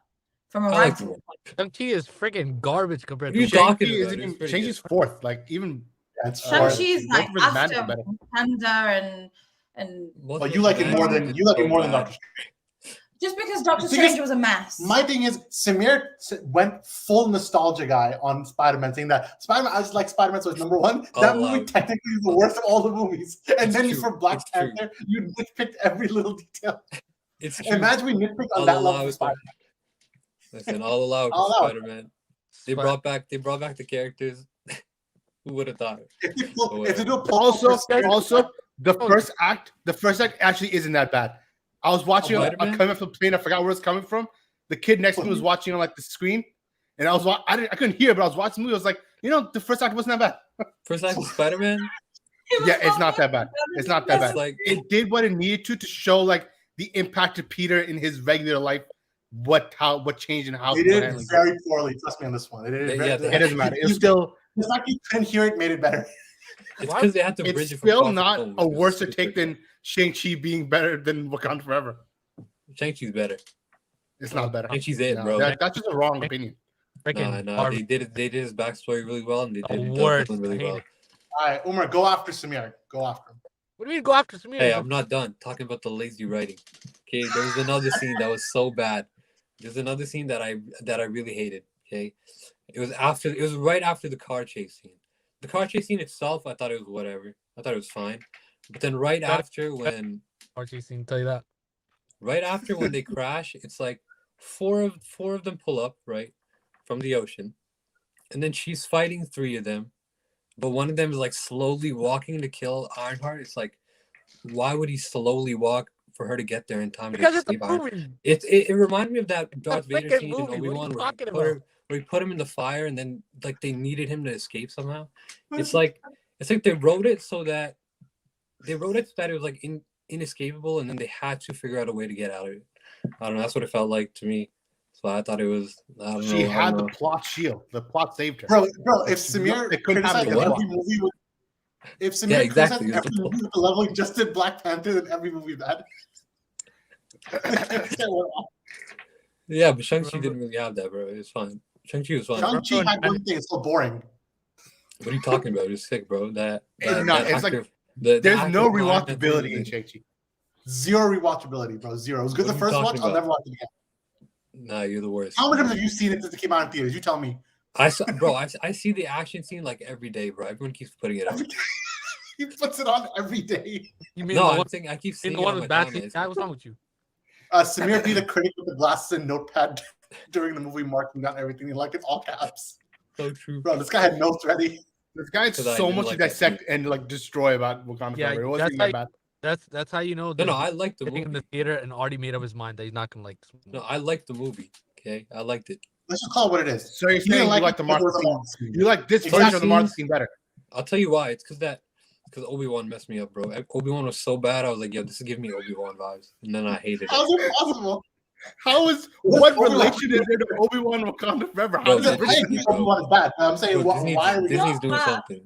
From a I like writing it. point. Shang-Chi is freaking garbage compared What are you to talking Shang-Chi about? It was pretty Shang-Chi's good. fourth. Like even That's Shang-Chi is both like of his man after are better. Wakanda and Most Well, of you like it the more man than is so Doctor bad. Strange. just because Doctor The thing is, Strange was a mess. My thing is, Samir went full nostalgia guy on Spider-Man, saying that Spider-Man, I just like Spider-Man, so it's number one. That movie allowed. technically is the worst of all the movies. And It's then true. for Black It's true. Panther, you nitpicked every little detail. It's true. Imagine we nitpicked on I'll that allow level for it. Spider-Man. Listen, I'll allow it I'll for allow it. Spider-Man. They brought back the characters. Who would have thought? If they do a Also, Spider-Man- the first act actually isn't that bad. I was watching Spider-Man? coming off the plane. I forgot where it's coming from. The kid next to me was watching on like the screen, and I couldn't hear, but I was watching the movie. I was like, the first act wasn't that bad. First act of Spider-Man? Yeah, it's not that bad. It's not that It's bad. like It did what it needed to show like the impact of Peter in his regular life. What changed and how They people did it handling it. very poorly. Trust me on this one. They did it Yeah, very, It doesn't matter. It's still the fact you couldn't hear it made it better. it's because they had to bridge it's it from still far not from home, a which is worse stupid. take than Shang-Chi being better than Wakanda Forever. Shang-Chi's better. It's not better. Shang-Chi's it, No, bro. that's just a wrong opinion. freaking Nah, garbage. they did his backstory really well, and they did worst. Dublin really I hate well. it. All right, Umar, go after Samir. Go after him. What do you mean go after Samir? Hey, I'm not done talking about the lazy writing. Okay, there was another scene that was so bad. There's another scene that I really hated. Okay, it was right after the car chase scene. The car chase scene itself, I thought it was whatever. I thought it was fine. But then right after when Tell you that. they crash, it's like four of them pull up right from the ocean, and then she's fighting three of them, but one of them is like slowly walking to kill Ironheart. It's like, why would he slowly walk for her to get there in time? Because to it's a save Ironheart? movie. It reminded me of that Darth Vader freaking scene in movie. What are you Obi-Wan where talking he put her where he put him in the fire, and then like they needed him to escape somehow. It's like they wrote it so that it was like inescapable, and then they had to figure out a way to get out of it. I don't know. That's what it felt like to me. So I thought it was. I don't know. She had the plot shield. The plot saved her. Bro, if Samir criticized every movie with, if Samir criticized every movie with the level he just did Black Panther, then every movie bad. Yeah, but Shang-Chi didn't really have that, bro. It was fine. Shang-Chi was fine. Shang-Chi had one thing. It's so boring. What are you talking about? It's sick, bro. It's like there's no rewatchability in Shang-Chi. Zero rewatchability, bro. Zero. It was good the first watch. I'll never watch it again. Nah, you're the worst. How many times have you seen it since it came out in theaters? You tell me. I see the action scene like every day, bro. Everyone keeps putting it up. He puts it on every day. You mean I'm saying I keep seeing the one with bad scenes? What's wrong with you? Samir be the critic with the glasses and notepad during the movie, marking down everything in like in all caps. So true, bro. This guy had notes ready. This guy had so much to dissect and like destroy about Wakanda Forever. It wasn't that bad. That's how you know. No, I like the movie in the theater and already made up his mind that he's not gonna like this movie. No, I like the movie. Okay, I liked it. Let's just call it what it is. So you're saying you like the Marvel scene? You like this version of the Marvel scene better? I'll tell you why. It's because Obi-Wan messed me up, bro. Obi-Wan was so bad. I was like, yo, this is giving me Obi-Wan vibes, and then I hated it. How's it possible? What relation is there to Obi-Wan and Wakanda Forever? I agree Obi-Wan is bad. I'm saying why are we Disney's doing something?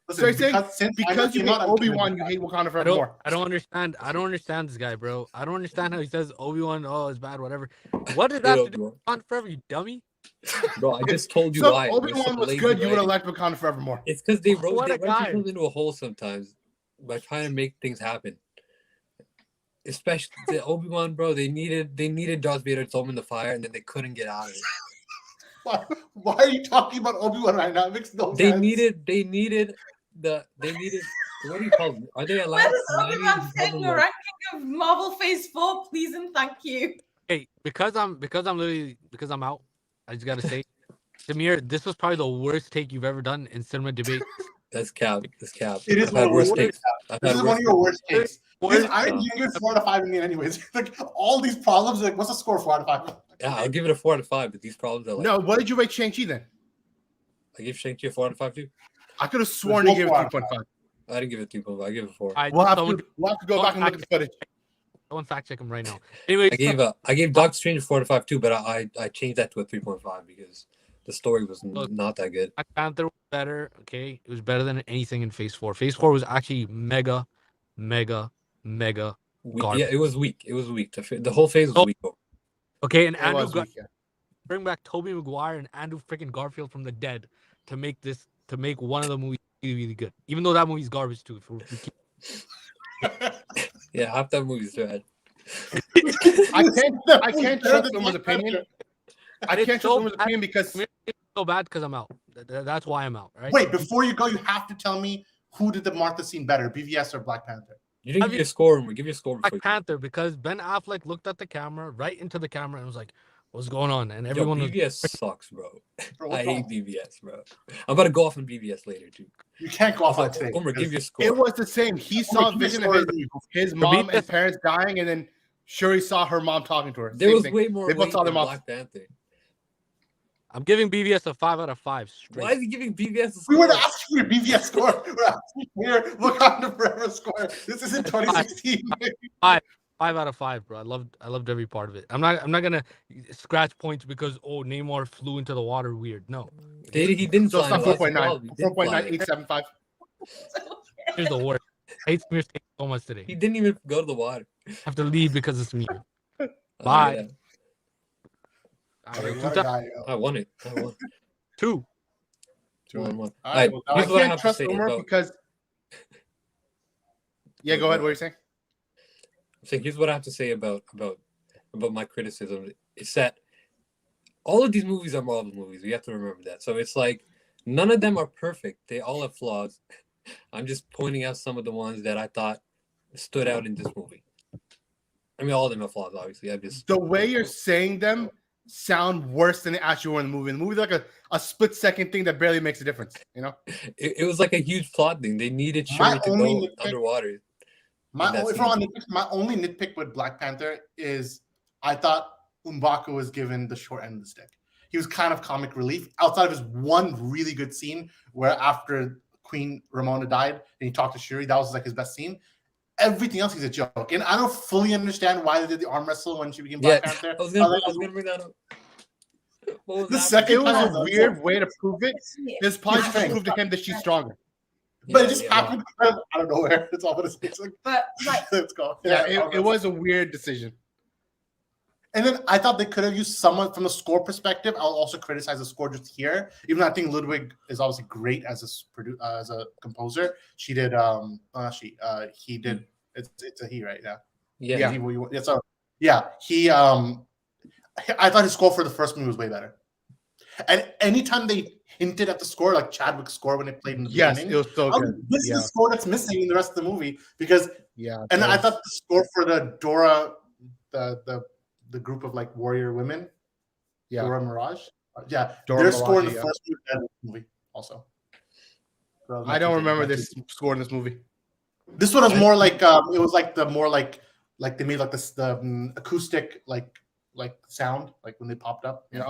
Listen, so you're saying because you hate Obi-Wan, you hate Wakanda Forever more. I don't understand this guy, bro. I don't understand how he says Obi-Wan, it's bad, whatever. What did that have to do with Wakanda Forever, you dummy? Bro, I just told you why. Obi-Wan was good, you would have liked Wakanda Forever more. It's because they wrote people into a hole sometimes by trying to make things happen. Especially the Obi-Wan, bro. They needed Darth Vader to throw him in the fire, and then they couldn't get out of it. Why are you talking about Obi-Wan right now? It makes no sense. They needed. What do you call them? Are they allowed? Where does Obi-Wan fit in the ranking of Marvel Phase 4? Please and thank you. Hey, because I'm out. I just gotta say, Samir, this was probably the worst take you've ever done in cinema debate. That's cap. It is one of your worst takes. This is one of your worst takes. I didn't give it 4 out of 5 in anyways. Like all these problems, like what's the score 4 out of 5? Yeah, I'll give it a 4 out of 5. But these problems are like. No, what did you rate Shang-Chi then? I gave Shang-Chi a 4 out of 5 too. I could have sworn you gave it 3.5. I didn't give it 3.5. I gave it 4. We'll have to go back and look at the footage. Someone fact check him right now. Anyway, I gave Doctor Strange a 4 out of 5 too, but I changed that to a 3.5 because the story was not that good. Black Panther was better. Okay, it was better than anything in Phase 4. Phase 4 was actually mega garbage. Yeah, it was weak. The whole phase was weak. Okay, and Andrew bring back Tobey Maguire and Andrew freaking Garfield from the dead to make one of the movies really good. Even though that movie's garbage too. Yeah, half that movie's bad. I can't trust someone's opinion. I can't trust someone's opinion because it's so bad because I'm out. That's why I'm out. Right? Wait, before you go, you have to tell me who did the Martha scene better, BVS or Black Panther? You didn't give your score. Give your score. Black Panther, because Ben Affleck looked at the camera, right into the camera, and was like, "What's going on?" And everyone BVS sucks, bro. I hate BVS, bro. I'm about to go off on BVS later, too. You can't go off on today. Omer, give your score. It was the same. He saw a vision of his mom and parents dying, and then Shuri saw her mom talking to her. There was way more. They both saw their mom. Black Panther. I'm giving BVS a 5 out of 5. Straight. Why is he giving BVS a score? We were asking for your BVS score. We're asking for your Wakanda Forever score. This isn't 2016. 5 out of 5, bro. I loved every part of it. I'm not gonna scratch points because Namor flew into the water weird. No. He didn't. So it's not 4.9. 4.9875. Here's the worst. I hate Smear so much today. He didn't even go to the water. I have to leave because it's me. Bye. Yeah. I won it. 2. 2-1. I can't trust Omer because. Yeah, go ahead. What are you saying? I'm saying here's what I have to say about my criticism. It's that all of these movies are Marvel movies. We have to remember that. So it's like none of them are perfect. They all have flaws. I'm just pointing out some of the ones that I thought stood out in this movie. I mean, all of them have flaws, obviously. The way you're saying them sound worse than they actually were in the movie. And the movie's like a split-second thing that barely makes a difference, you know? It was like a huge plot thing. They needed Shuri to go underwater. My only nitpick with Black Panther is I thought M'Baku was given the short end of the stick. he was kind of comic relief outside of his one really good scene where after Queen Ramona died and he talked to Shuri. That was like his best scene. Everything else he's a joke, and I don't fully understand why they did the arm wrestle when she became Black Panther. I was gonna bring that up. What was The that? second It was time, a weird way to prove it. It's probably Yeah. just to prove to him that she's stronger. But it just happened out of nowhere. That's all it is. It's like, But like, let's go. Yeah, it was a weird decision. And then I thought they could have used someone from a score perspective. I'll also criticize the score just here, even though I think Ludwig is obviously great as a composer. She did he did it's a he, right? Yeah. So yeah, he I thought his score for the first movie was way better. And anytime they hinted at the score, like Chadwick's score when it played in the beginning, it was so good. This is the score that's missing in the rest of the movie because and I thought the score for the Dora, the group of like warrior women, Dora Mirage, their score in the first movie also. So I don't remember this score in this movie. This one was more like it was like the more like they made like this the acoustic like sound like when they popped up. Yeah,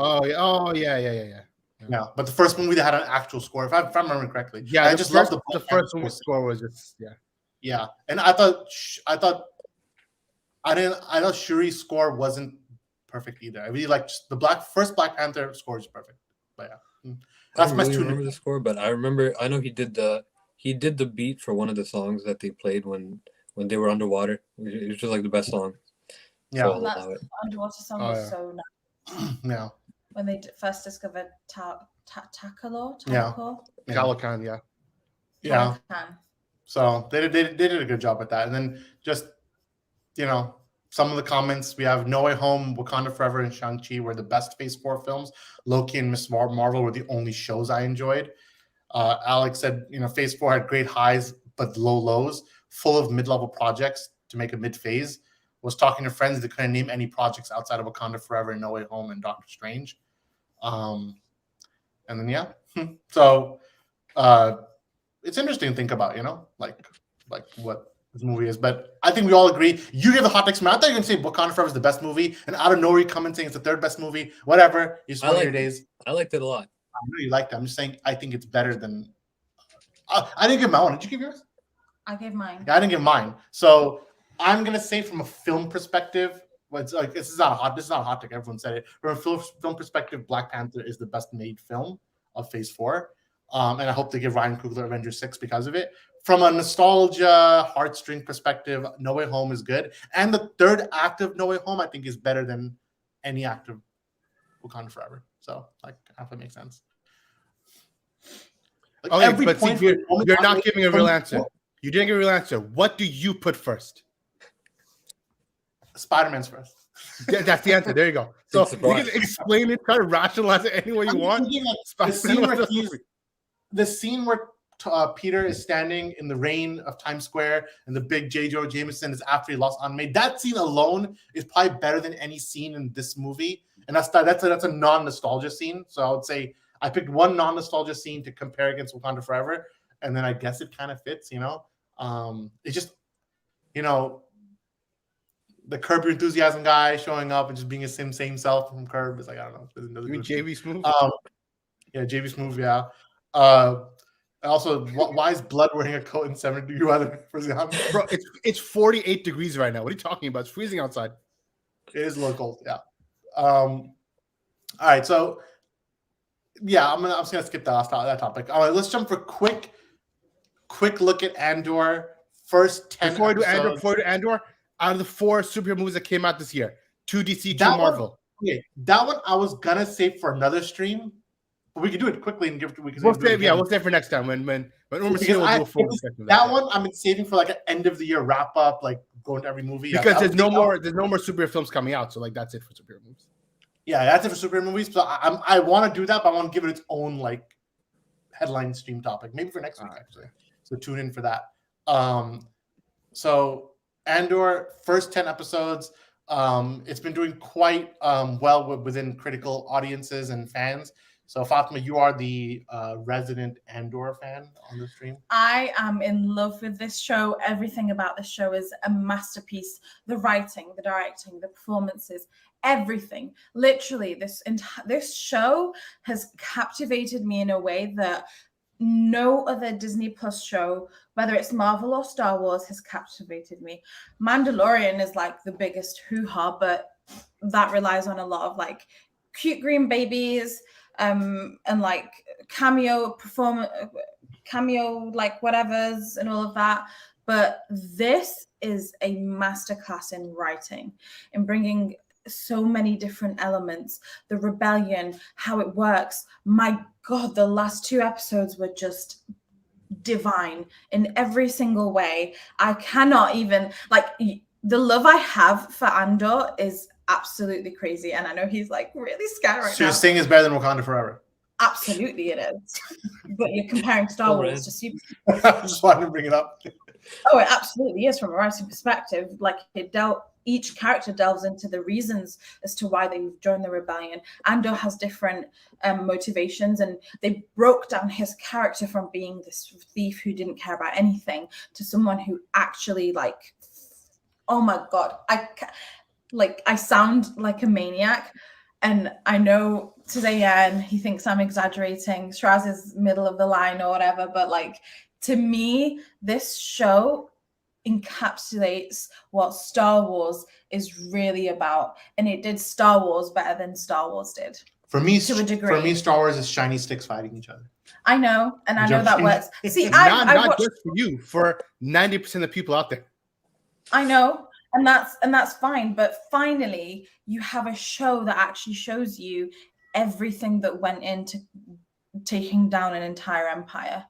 but the first movie they had an actual score, if I'm remembering correctly. Yeah, I just love the first one score was just yeah, and I thought Shuri's score wasn't perfect either. I really like the first Black Panther score is perfect, but yeah, that's I don't really remember the score, but I know he did the beat for one of the songs that they played when they were underwater. It was just like the best song. Yeah, so that underwater song was so nice. Yeah. When they first discovered Takalor? Calican, yeah. So they did a good job at that. And then just, some of the comments, we have No Way Home, Wakanda Forever, and Shang-Chi were the best Phase 4 films. Loki and Miss Marvel were the only shows I enjoyed. Alex said, Phase 4 had great highs, but low lows, full of mid-level projects to make a mid-phase. Was talking to friends that couldn't name any projects outside of Wakanda Forever, No Way Home, and Doctor Strange. And then so it's interesting to think about, like what this movie is. But I think we all agree. You give the hot takes, man. I thought you were gonna say Wakanda Forever is the best movie, and out of nowhere you come and saying it's the third best movie. Whatever, you just one of your days. I liked it a lot. I know you liked it. I'm just saying I think it's better than. I didn't give my own. Did you give yours? I gave mine. Yeah, I didn't give mine. So I'm gonna say from a film perspective. It's like this is not a hot take. Everyone said it. From a film perspective, Black Panther is the best made film of Phase 4, and I hope they give Ryan Coogler Avengers 6 because of it. From a nostalgia heartstring perspective, No Way Home is good, and the third act of No Way Home I think is better than any act of Wakanda Forever. So like, if that makes sense. Like, okay, but see, you're not giving a real answer. You didn't give a real answer. What do you put first? Spider-Man's first. That's the answer. There you go. So you can explain it, try to rationalize it any way you want. The scene where Peter is standing in the rain of Times Square and the big J. Jonah Jameson is after he lost Aunt May. That scene alone is probably better than any scene in this movie, and that's a non-nostalgia scene. So I would say I picked one non-nostalgia scene to compare against Wakanda Forever, and then I guess it kind of fits. It's just the Curb Your Enthusiasm guy showing up and just being his same self from Curb is like, I don't know. You mean JB Smooth? Yeah, JB Smooth, yeah. Also, why is Blood wearing a coat in 70-degree weather? Bro, it's 48 degrees right now. What are you talking about? It's freezing outside. It is a little cold, yeah. All right, so yeah, I'm just gonna skip that topic. All right, let's jump for quick look at Andor. First 10 before we do Andor, out of the 4 superhero movies that came out this year, 2 DC, 2 Marvel. That one I was gonna save for another stream, but we can do it quickly and we'll save for next time when Uma Sina will do a full discussion. That one I'm saving for like an end of the year wrap up, like going to every movie. Because there's no more superhero films coming out, so like that's it for superhero movies. Yeah, that's it for superhero movies. So I want to do that, but I want to give it its own like headline stream topic, maybe for next week actually. So tune in for that. So Andor, first 10 episodes. It's been doing quite well within critical audiences and fans. So Fatma, you are the resident Andor fan on the stream. I am in love with this show. Everything about this show is a masterpiece. The writing, the directing, the performances, everything. Literally, this show has captivated me in a way that no other Disney Plus show, whether it's Marvel or Star Wars, has captivated me. Mandalorian is like the biggest hoo-ha, but that relies on a lot of like cute green babies, and like cameo like whatevers and all of that. But this is a masterclass in writing, in bringing so many different elements, the rebellion, how it works. My God, the last 2 episodes were just divine in every single way. I cannot even, like, the love I have for Andor is absolutely crazy, and I know he's like really scared right So now. you're saying it's better than Wakanda Forever? Absolutely it is. But you're comparing Star Wars to Super. I just wanted to bring it up. Oh, it absolutely is from a writing perspective. Like each character delves into the reasons as to why they joined the rebellion. Andor has different motivations, and they broke down his character from being this thief who didn't care about anything to someone who actually, like, oh my God, I sound like a maniac. And I know today, and he thinks I'm exaggerating. Shraz is middle of the line or whatever, but like, to me, this show encapsulates what Star Wars is really about, and it did Star Wars better than Star Wars did. For me, to a degree. For me, Star Wars is shiny sticks fighting each other. I know, and I know that works. See, not I watched, just for you, for 90% of people out there. I know, and that's fine. But finally, you have a show that actually shows you everything that went into taking down an entire empire.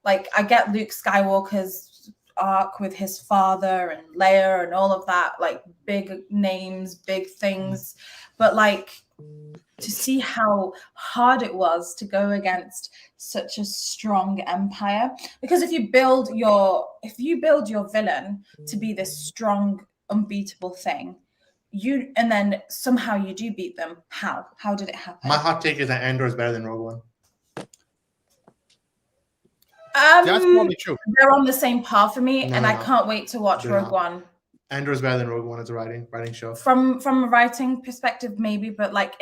Like, I get Luke Skywalker's arc with his father and Leia and all of that, like big names, big things, but like, to see how hard it was to go against such a strong empire. Because if you build your villain to be this strong, unbeatable thing, and then somehow you do beat them, how did it happen? My hot take is that Andor is better than Rogue One. That's probably true. They're on the same path for me, No, I can't wait to watch Rogue One. Andor is better than Rogue One as a writing show. From a writing perspective, maybe, but like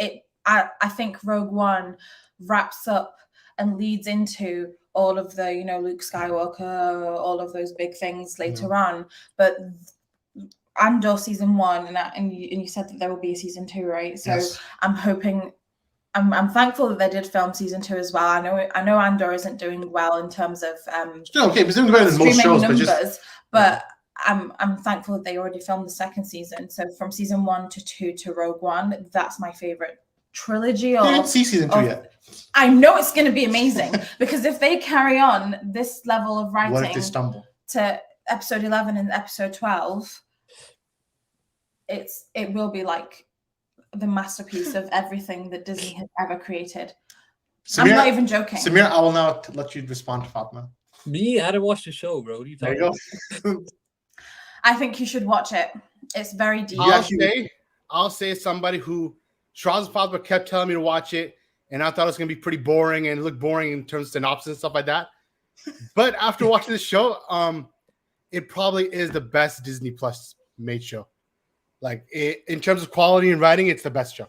I think Rogue One wraps up and leads into all of the, Luke Skywalker, all of those big things later on. But Andor season 1, and you said that there will be a season 2, right? So yes. I'm hoping. I'm thankful that they did film season 2 as well. I know Andor isn't doing well in terms of okay, but doing better than most shows, numbers, but I'm thankful that they already filmed the second season. So from season 1 to 2 to Rogue One, that's my favorite trilogy. I didn't see season 2 yet. I know it's going to be amazing because if they carry on this level of writing, what if they stumble to episode 11 and episode 12, it will be like the masterpiece of everything that Disney has ever created. Samir, I'm not even joking. Samir, I will now let you respond to Fatma. Me? I didn't watch the show, bro. There you go. I think you should watch it. It's very deep. I'll say somebody who Shraz and Fatma kept telling me to watch it, and I thought it was going to be pretty boring and look boring in terms of synopsis and stuff like that. But after watching the show, it probably is the best Disney Plus made show. Like, in terms of quality and writing, it's the best show.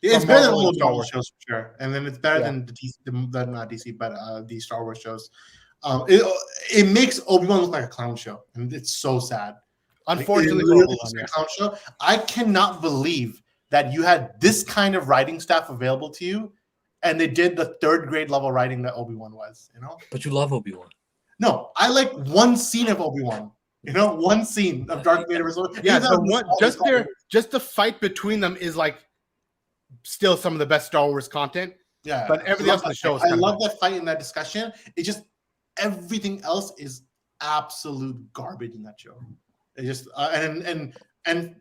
It's better than all the Star Wars shows for sure, and then it's better than the Star Wars shows. It makes Obi-Wan look like a clown show, and it's so sad. Unfortunately, a clown show. I cannot believe that you had this kind of writing staff available to you, and they did the 3rd grade level writing that Obi-Wan was. But you love Obi-Wan. No, I like one scene of Obi-Wan. One scene of Darth Vader. Yeah, just the fight between them is like still some of the best Star Wars content. Yeah, but everything else in the show is I love that fight in that discussion. It's just everything else is absolute garbage in that show. It just and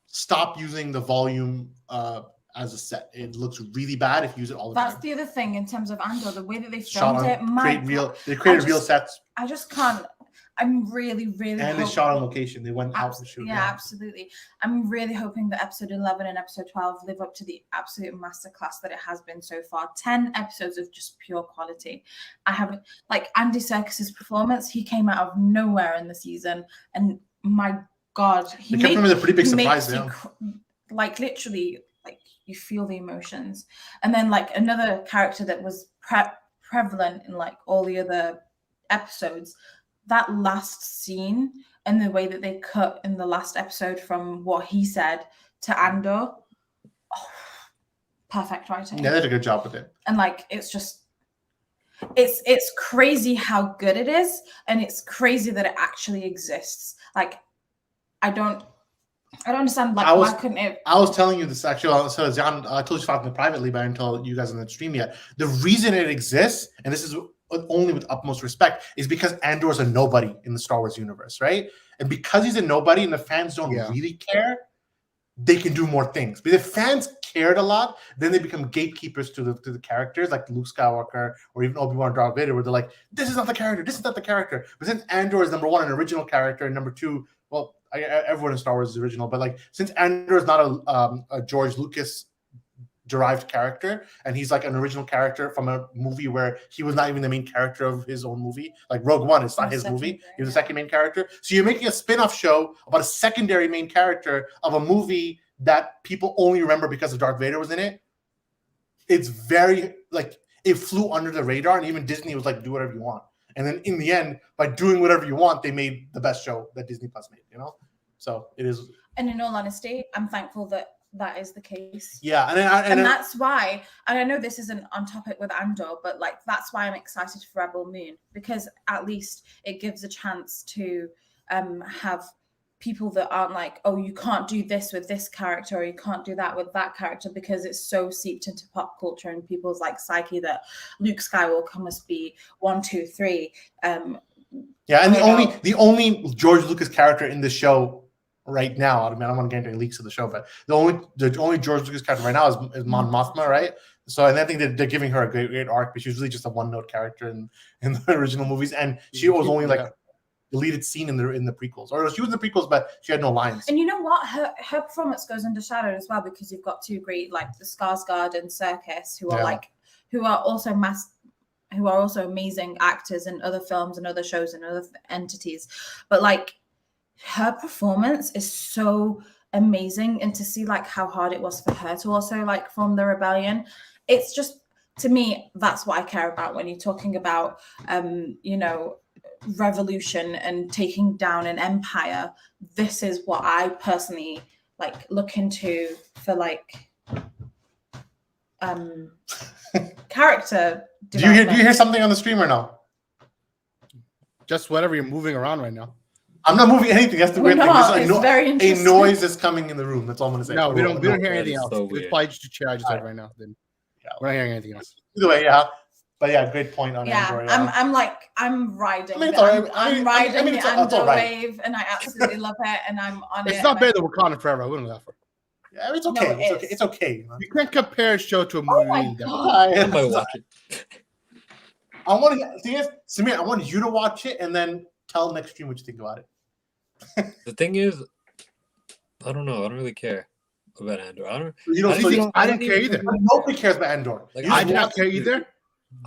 stop using the volume as a set. It looks really bad if you use it all the time. That's the other thing in terms of Andor, the way that they filmed it. They created real sets. I just can't. I'm really, really And they shot on location. They went out to shoot. Yeah, absolutely. I'm really hoping that episode 11 and episode 12 live up to the absolute masterclass that it has been so far. 10 episodes of just pure quality. I haven't, like, Andy Serkis's performance, he came out of nowhere in the season, and my God, he kept him as a pretty big surprise. Like, literally, like, you feel the emotions. And then, like, another character that was prevalent in, like, all the other episodes, that last scene and the way that they cut in the last episode from what he said to Andor, perfect writing. Yeah, they did a good job with it. And like, it's just, it's crazy how good it is, and it's crazy that it actually exists. Like, I don't understand. Like, why couldn't it? I was telling you this actually. So Jan, I told you Fatma privately, but I didn't tell you guys on the stream yet. The reason it exists, and this is only with utmost respect, is because Andor is a nobody in the Star Wars universe, right? And because he's a nobody and the fans don't really care, they can do more things. But if fans cared a lot, then they become gatekeepers to the characters, like Luke Skywalker or even Obi-Wan and Darth Vader, where they're like, this is not the character, this is not the character. But since Andor is number one, an original character, and number two, well, everyone in Star Wars is original, but like since Andor is not a George Lucas derived character, and he's like an original character from a movie where he was not even the main character of his own movie, like Rogue One, it's not his movie, he was the second main character. So you're making a spin-off show about a secondary main character of a movie that people only remember because of Darth Vader was in it. It's very, like, it flew under the radar, and even Disney was like, do whatever you want. And then in the end, by doing whatever you want, they made the best show that Disney Plus made, you know? So it is. And in all honesty, I'm thankful that that is the case. Yeah. And that's why, and I know this isn't on topic with Andor, but like, that's why I'm excited for Rebel Moon, because at least it gives a chance to have people that aren't like, oh, you can't do this with this character, or you can't do that with that character, because it's so seeped into pop culture and people's like psyche that Luke Skywalker must be 1, 2, 3. Yeah, and the only George Lucas character in the show right now, I mean, I don't want to get into any leaks of the show, but the only George Lucas character right now is Mon Mothma, right? So, and I think they're giving her a great arc, but she's really just a one-note character in the original movies, and she was only like deleted scene in the prequels, or she was in the prequels, but she had no lines. And you know what, her performance goes undershadowed as well, because you've got two great, like the Skarsgård and Serkis, who are also amazing actors in other films and other shows and other entities, but like her performance is so amazing, and to see like how hard it was for her to also like form the rebellion, it's just, to me, that's what I care about when you're talking about you know, revolution and taking down an empire. This is what I personally like look into for like character development. Do you hear something on the stream or no? Just whatever, you're moving around right now. I'm not moving anything. That's the weird thing. It's very interesting. A noise is coming in the room. That's all I'm going to say. No, we don't hear anything else. So it's probably just a chair I just heard right now. Then we're not hearing anything else. Either way, yeah. But yeah, great point on Andor. Yeah. I'm riding. I mean, it's all right. I'm riding the Andor wave, and I absolutely love it, and I'm on it. It's not better than Wakanda Forever. I wouldn't laugh for. Yeah, it's okay. No, it's okay. You can't compare a show to a movie. Oh my God. I might watch it. I want to. Thing is, Samir, I want you to watch it and then tell next stream what you think about it. The thing is, I don't know. I don't really care about Andor. I didn't care either. Nobody cares about Andor. Like, I did not care either,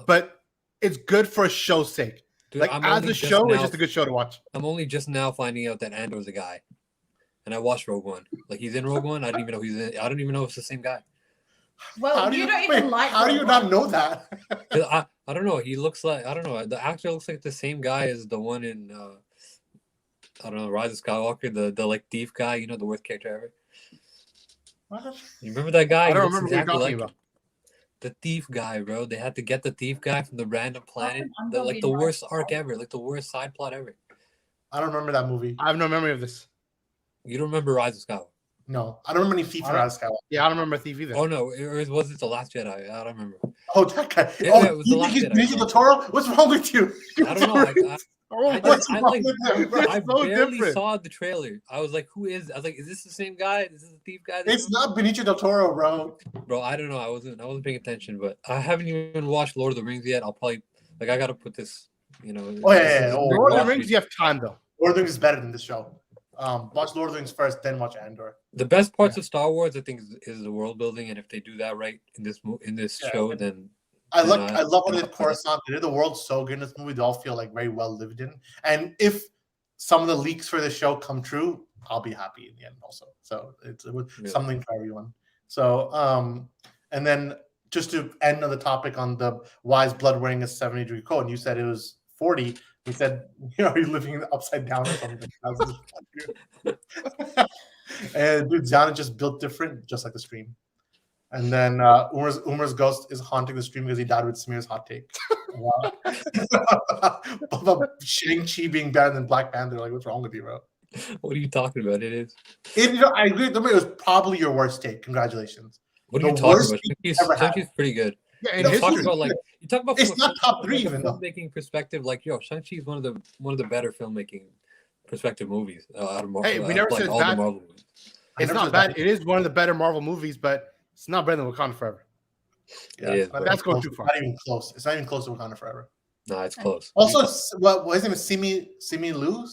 but it's good for a show's sake. Dude, like, as a show, it's just a good show to watch. I'm only just now finding out that Andor's a guy, and I watched Rogue One. Like, he's in Rogue One. I didn't even know he's in. I don't even know if it's the same guy. Well, you don't even like. How do you not know that? I don't know. He looks like, I don't know. The actor looks like the same guy as the one in I don't know, Rise of Skywalker, the like thief guy. You know, the worst character ever. What? You remember that guy? I don't remember what you're talking about. The thief guy, bro. They had to get the thief guy from the random planet. The worst arc ever, like the worst side plot ever. I don't remember that movie. I have no memory of this. You don't remember Rise of Skywalker? No, I don't remember any Thief in Rise of Skywalker. Yeah, I don't remember Thief either. Oh no, was it the Last Jedi? I don't remember. Oh, that guy. Yeah, it was the Last Jedi. Benicio del Toro? What's wrong with you? I don't know. I barely different. saw the trailer. I was like, "Who is?" I was like, "Is this the same guy? Is this the thief guy?" It's not Benicio del Toro, bro. Bro, I don't know. I wasn't paying attention, but I haven't even watched Lord of the Rings yet. I'll probably I gotta put this You know. Oh, yeah. Oh, Lord of yeah. the Rings, you have time though. Lord of the Rings is better than this show. Watch Lord of the Rings first, then watch Andor. The best parts of Star Wars, I think, is the world building, and if they do that right in this show, then I love when they did Coruscant. They did the world so good in this movie. They all feel like very well lived in. And if some of the leaks for the show come true, I'll be happy in the end also. So it was something for everyone. So and then just to end on the topic on the why is blood wearing a 70-degree coat, and you said it was 40. You said, are you living upside down or something? And dude, Ziana just built different, just like the stream. And then Umar's ghost is haunting the stream because he died with Smear's hot take. Wow. About Shang-Chi being better than Black Panther. Like, what's wrong with you, bro? What are you talking about? It is. I agree. It was probably your worst take. Congratulations. What are you talking about? Shang-Chi's pretty good. Yeah, and you talk about it's not top 3 even though. Filmmaking perspective, like Shang-Chi is one of the better filmmaking perspective movies out of Marvel. Hey, we never said all bad. the Marvel movies. It's not bad. It is one of the better Marvel movies, but it's not better than Wakanda Forever. Yeah, it is, but that's going too far. Not even close. It's not even close to Wakanda Forever. No, it's close. Also, what his name is Simu Liu.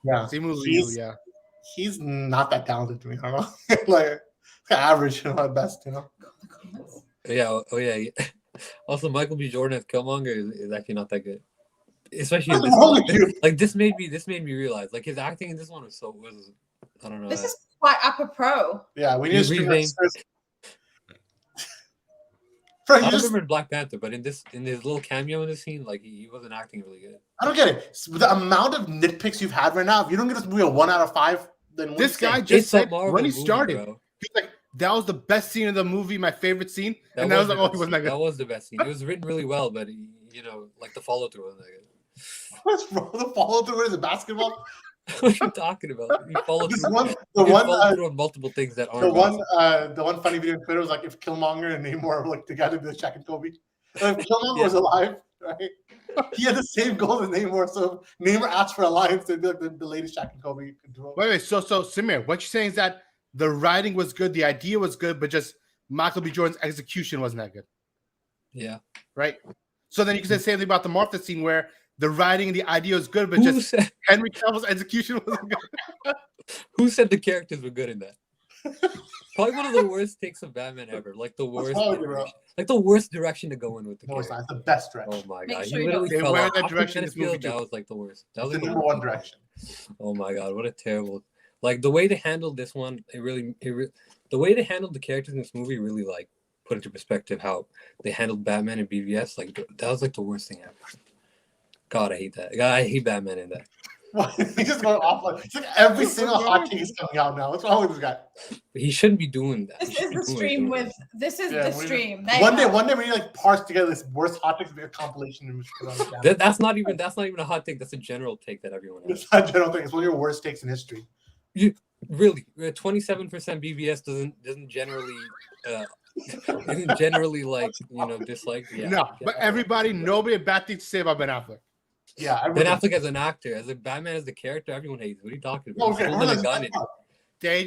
Yeah, Simu Liu. Yeah, he's not that talented to me. I don't know, like average at best, Yeah. Oh yeah. Also, Michael B. Jordan as Killmonger is actually not that good. Especially in this one. Like this made me realize like his acting in this one was I don't know. This is quite apropos. Yeah, we need to rename. I remember in Black Panther, but in his little cameo in this scene, like he wasn't acting really good. I don't get it. The amount of nitpicks you've had right now, if you don't get this movie a 1 out of 5, then this guy just said when he started, bro. he's like, that was the best scene of the movie, my favorite scene, and I was like, oh, he wasn't that good. That was the best scene. It was written really well, but like the follow through wasn't that good. What's wrong? The follow through is a basketball. What are you talking about? You follow through. Follow through on multiple things that aren't. The one funny video on Twitter was like if Kilmonger and Namor were like together, the Shaq and Kobe. If Kilmonger was alive, right? He had the same goal as Namor, so if Namor asked for alliance, they'd be like the latest Shaq and Kobe duo. Wait. So Samir, what you're saying is that the writing was good, the idea was good, but just Michael B. Jordan's execution wasn't that good. Yeah. Right. So then you can say the same thing about the Martha scene where the writing and the idea was good, but Henry Cavill's execution wasn't good. Who said the characters were good in that? Probably one of the worst takes of Batman ever. Like the worst. Like the worst direction to go in with the character. It's the best direction. Oh my god! He literally fell off. That direction. That was like the worst. That was the number one direction. Oh my god! What a terrible. Like the way they handled this one, the way they handled the characters in this movie really like put into perspective how they handled Batman and BVS. Like that was like the worst thing ever. God, I hate that. God, I hate Batman in that. He's just going off. It's like every single hot take is coming out now. What's wrong with this guy? He shouldn't be doing that. This is the stream with. This is the stream. One day we need like parse together this worst hot takes, make a compilation. That's not even a hot take. That's a general take that everyone has. It's not a general take. It's one of your worst takes in history. You really 27% BBS doesn't generally. Isn't generally like disliked. Yeah, no, but nobody had bad things to say about Ben Affleck. Yeah, Ben Affleck as an actor, as a Batman as the character, everyone hates. What are you talking about? Okay,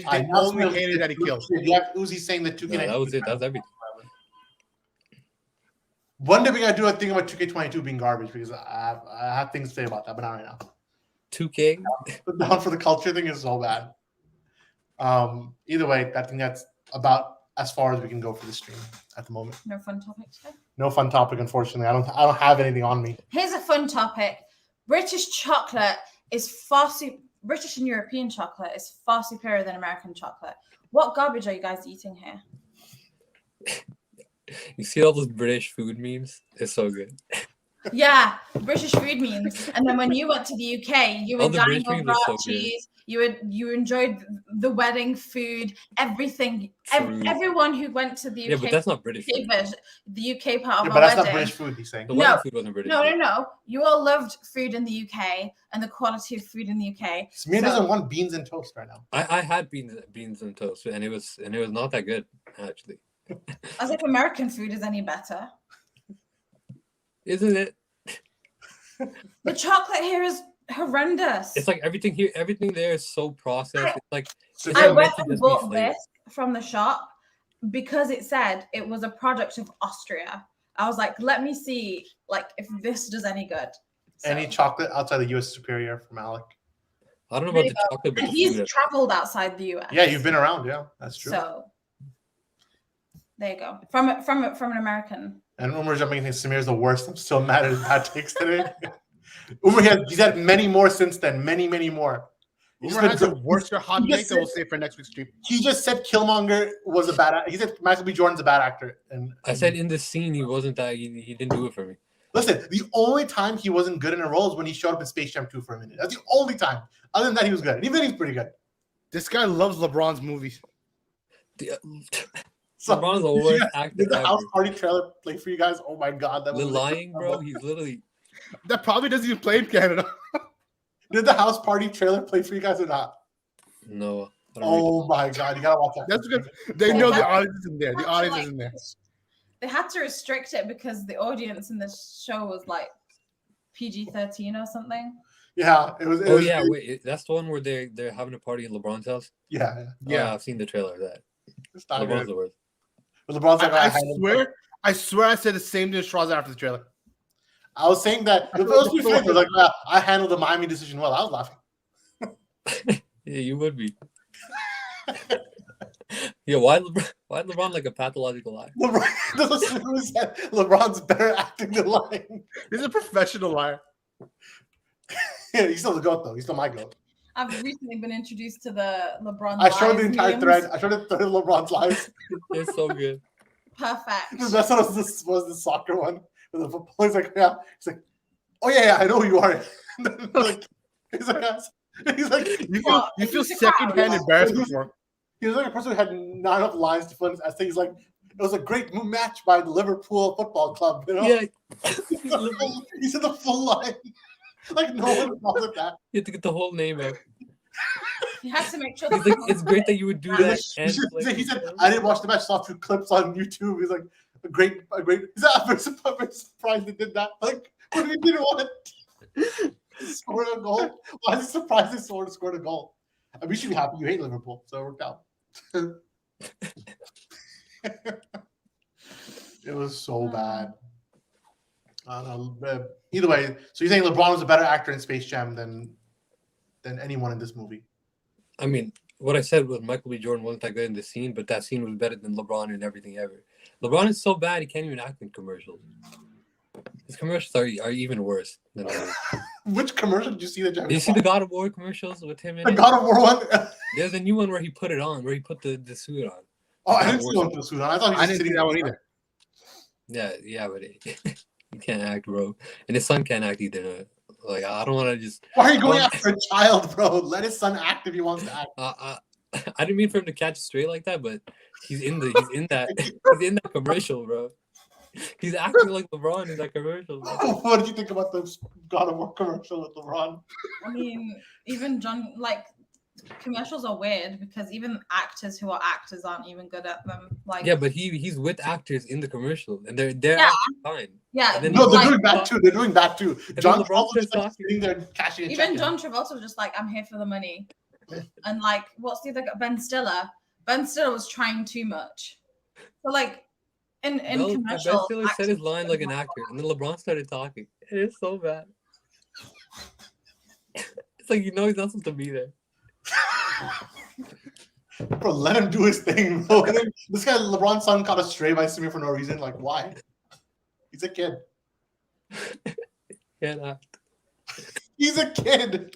they only hated that he killed. You have Uzi saying that 2K. That was it. That was everything. One day we gotta do a thing about 2K22 being garbage because I have things to say about that, but not right now. 2K down for the culture thing is so bad. Either way, I think that's about as far as we can go for the stream at the moment. No fun topic today? No fun topic, unfortunately. I don't have anything on me. Here's a fun topic. British and European chocolate is far superior than American chocolate. What garbage are you guys eating here? You see all those British food memes? It's so good. Yeah, British food memes. And then when you went to the UK, you were dining over our cheese. You enjoyed the wedding food, everything. Everyone who went to the UK. Yeah, but that's not British food. The UK part of but that's wedding. not British food, he's saying. The wedding food wasn't British. No. You all loved food in the UK and the quality of food in the UK. Samir doesn't want beans and toast right now. I had beans and toast, and it was not that good, actually. As if American food is any better. Isn't it? The chocolate here is horrendous. It's like everything there is so processed. I went and bought this from the shop because it said it was a product of Austria. I was like, let me see like if this does any good. So, Any chocolate outside the U.S. superior from Alec? I don't know there about you the go. chocolate, but And the he's food. traveled outside the US. Yeah, you've been around. Yeah, that's true. So there you go. From an American. And Umar jumping thinks Samir's the worst. I'm still mad at his bad takes today. Umar he's had many more since then. Many more. Umar has a worse hot take that we'll save for next week's stream. He just said Killmonger was a bad. He said Michael B. Jordan's a bad actor. And I said in the scene he wasn't that. He didn't do it for me. listen, the only time he wasn't good in a role is when he showed up in Space Jam 2 for a minute. That's the only time. Other than that, he was good. And even he's pretty good. This guy loves LeBron's movies. So, LeBron's the worst actor did the ever. House Party trailer play for you guys? Oh my god, that The was lying, bro. He's literally. That probably doesn't even play in Canada. Did the House Party trailer play for you guys or not? No. I don't Oh my god, you gotta watch that. That's good. They know the audience is in there. The audience is in there. They had to restrict it because the audience in this show was like PG-13 or something. Yeah, it was. Oh yeah, wait. That's the one where they're having a party in LeBron's house. Yeah. Yeah, I've seen the trailer of that. It's not LeBron's good. the worst. But LeBron's like, I swear I said the same to Straws after the trailer. I was saying that it was before. It was like, I handled the Miami decision well. I was laughing. Yeah, you would be. Yeah, why LeBron like a pathological liar? LeBron's better acting than lying. He's a professional liar. Yeah, he's still the GOAT though. He's still my GOAT. I've recently been introduced to the LeBron. I showed the lies entire memes. thread. I showed the thread of LeBron's lives. It's so good. Perfect. That's what was the soccer one. The football. He's like, yeah. He's like, oh yeah, I know who you are. Like, he's like, yes. He's like, you feel secondhand embarrassment for him. He was like a person who had not enough lines to put his essay. He's like, it was a great match by the Liverpool Football Club. You know? Yeah. He said the full line. Like no one calls it that. You have to get the whole name out. You have to make sure. He's like, it's great that you would do that. He said, I didn't watch the match, saw 2 clips on YouTube. He's like, a great. He's like, I'm very surprised they did that. Like, what do you didn't want? Scored a goal. Why is he surprised they scored a goal? I mean, you should be happy. You hate Liverpool, so it worked out. It was so bad. I don't know. Either way, so you're saying LeBron was a better actor in Space Jam than anyone in this movie? I mean, what I said was Michael B. Jordan wasn't that good in the scene, but that scene was better than LeBron in everything ever. LeBron is so bad he can't even act in commercials. His commercials are even worse than others. Which commercial did you see? Did you see the God of War commercials with him in the it? God of War one? There's a new one where he put it on, where he put the suit on. Oh, I didn't see one with the suit on. I thought he was didn't see that one either. Yeah, but he can't act, bro. And his son can't act either. Like, I don't want to just. Why are you going after a child, bro? Let his son act if he wants to act. I didn't mean for him to catch straight like that, but he's in that commercial, bro. He's acting like LeBron in that commercial. Bro. What did you think about the God of War commercial with LeBron? I mean, even John, like, commercials are weird because even actors who are actors aren't even good at them. Like, yeah, but he's with actors in the commercial, and they're acting fine. Yeah, no, they're doing that too. They're doing that too. John Travolta's like sitting there cashing a even check. John Travolta was just like, "I'm here for the money," and like, what's the other guy? Ben Stiller. Ben Stiller was trying too much. So like, in commercial, Ben Stiller said his line like an actor, and then LeBron started talking. It is so bad. It's like he's not supposed to be there. Bro, let him do his thing, bro. This guy, LeBron's son, caught a stray by Samir for no reason. Like, why? He's a kid. Can't act. He's a kid.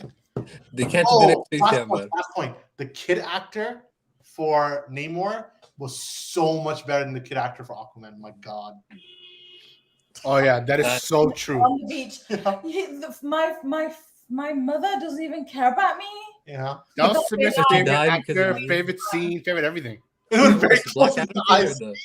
They can't do the next Space Jam, man. Last point. The kid actor for Namor was so much better than the kid actor for Aquaman. My God. Oh yeah, that is so true. On the beach, my mother doesn't even care about me. Yeah. That was Samir's favorite actor, actor, favorite scene, favorite everything. It was very close Black to Adam eyes. kid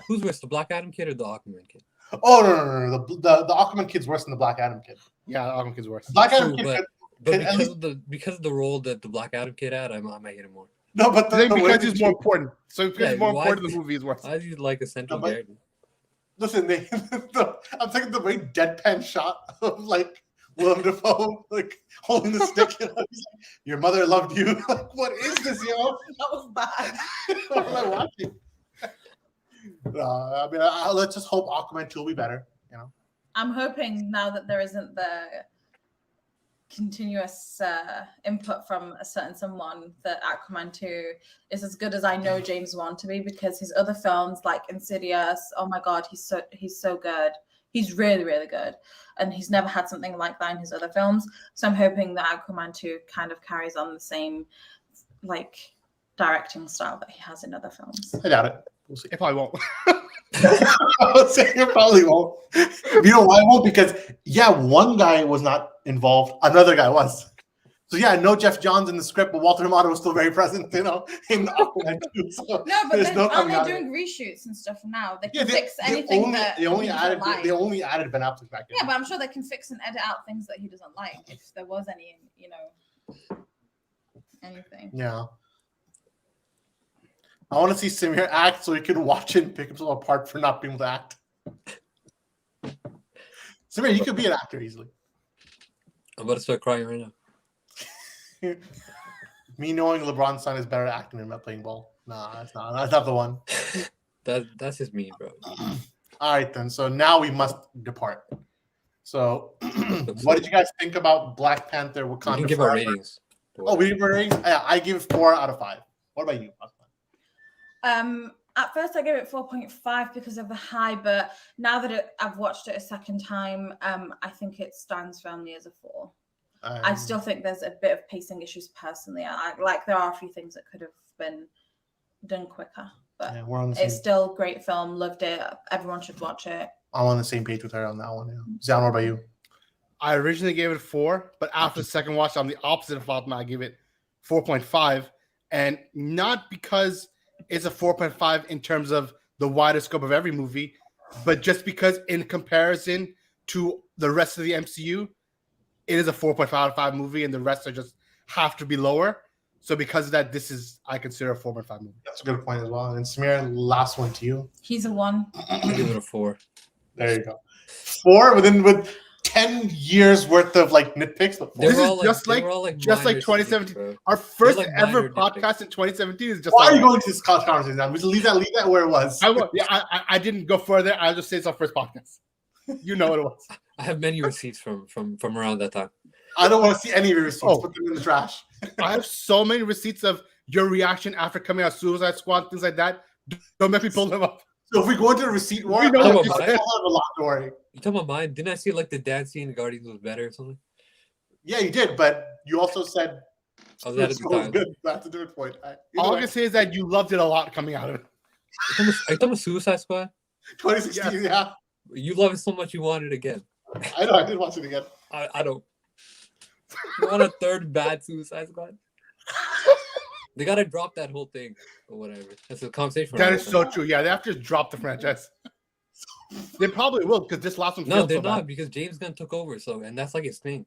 who's worse, the Black Adam kid or the Aquaman kid? Oh no. The Aquaman kid's worse than the Black Adam kid. Yeah, the Aquaman kid's worse. Black Adam True, kid. but because of the role that the Black Adam kid had, I might hate him more. No, but because he's more important. So because Yeah, he's more why- important, the movie is worse. Why is he like a central No, but- character? Listen, I'm thinking the way deadpan shot of like Willem Dafoe like holding the stick. You know, he's like, your mother loved you. Like, what is this, yo? That was bad. What am I watching? Let's just hope Aquaman 2 will be better. You know, I'm hoping now that there isn't the continuous input from a certain someone that Aquaman 2 is as good as I know James Wan to be, because his other films like Insidious, oh my god, he's so good. He's really, really good. And he's never had something like that in his other films. So I'm hoping that Aquaman 2 kind of carries on the same like directing style that he has in other films. I doubt it. We'll see. It probably won't. I would say it probably won't. You know why it won't? Because one guy was not involved, another guy was. So no Jeff Johns in the script, but Walter Amato was still very present, in Aquaman 2. So no, but there's aren't they doing reshoots and stuff now? They can fix anything they only added Ben Affleck back in. Yeah, but I'm sure they can fix and edit out things that he doesn't like if there was any, anything. Yeah. I want to see Samir act so he can watch it and pick himself apart for not being able to act. Samir, you could be an actor easily. I'm about to start crying right now. Me knowing LeBron's son is better at acting than playing ball. Nah, that's not the one. That's just me, bro. All right, then. So now we must depart. So, what did you guys think about Black Panther? Wakanda We can give our ratings. Oh, we give our ratings? Yeah, I give it 4 out of 5. What about you? At first I gave it 4.5 because of the high, but now that I've watched it a second time, I think it stands firmly as a 4. I still think there's a bit of pacing issues personally. There are a few things that could have been done quicker, but it's still a great film. Loved it. Everyone should watch it. I'm on the same page with her on that one. Yeah. Zion, what about you? I originally gave it 4, but after the second watch, I'm the opposite of Fatma. I give it 4.5, and not because it's a 4.5 in terms of the wider scope of every movie, but just because in comparison to the rest of the MCU, it is a 4.5 out of 5 movie, and the rest are just have to be lower. So because of that, this is, I consider, a 4.5 movie. That's a good point as well. And Samir, last one to you. He's a 1. I give it a 4. There you go. 4 with 10 years worth of nitpicks. This is just like 2017. Bro. Our first ever podcast in 2017 is just. Why are you going to this conversation now? Leave that where it was. I didn't go further. I'll just say it's our first podcast. You know what it was. I have many receipts from around that time. I don't want to see any of your receipts. Put them in the trash. I have so many receipts of your reaction after coming out Suicide Squad, things like that. Don't make me pull them up. So if we go into the receipt war, you have a lot to worry. You talking about mine? Didn't I see the dance scene in Guardians was better or something? Yeah, you did, but you also said it was good. That's a different point. All I can say is that you loved it a lot coming out of it. Are you talking about Suicide Squad? 2016, yeah. You love it so much you want it again. I know, I did watch it again. I don't. You want a third bad Suicide Squad? They gotta drop that whole thing or whatever. That's a conversation. That is so true. Yeah, they have to drop the franchise. They probably will because this last one. No, they're not because James Gunn took over. So and that's his thing.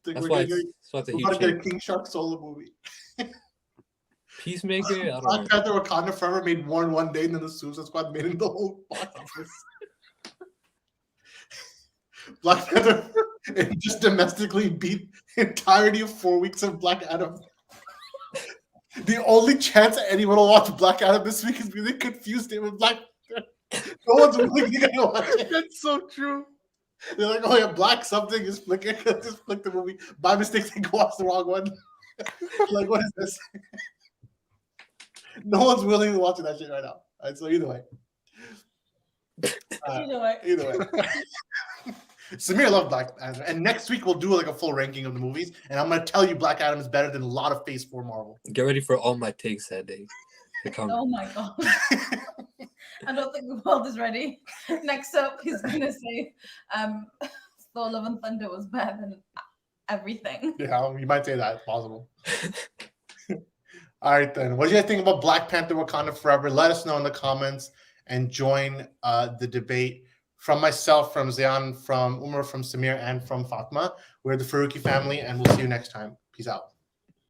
That's why it's a huge. Get a King Shark solo movie. Peacemaker. I don't know. Black Panther: Wakanda Forever made more in one day than the Suicide Squad made in the whole box office. Black Panther just domestically beat the entirety of 4 weeks of Black Adam. The only chance anyone will watch Black Adam this week is because they confused it with Black Panther. No one's really gonna watch it. That's so true. They're like, oh yeah, Black something is flicking. Just flick the movie. By mistake, they watch the wrong one. Like, what is this? No one's willing to watch that shit right now. All right, so either way. Either way. Samir loved Black Panther, and next week we'll do a full ranking of the movies, and I'm gonna tell you Black Adam is better than a lot of Phase 4 Marvel. Get ready for all my takes that day. Oh my god! I don't think the world is ready. Next up, he's gonna say, "Thor: Love and Thunder was better than everything." Yeah, you might say that. It's possible. All right, then. What do you guys think about Black Panther: Wakanda Forever? Let us know in the comments and join the debate. From myself, from Zion, from Umar, from Samir, and from Fatma. We're the Farooqi family, and we'll see you next time. Peace out.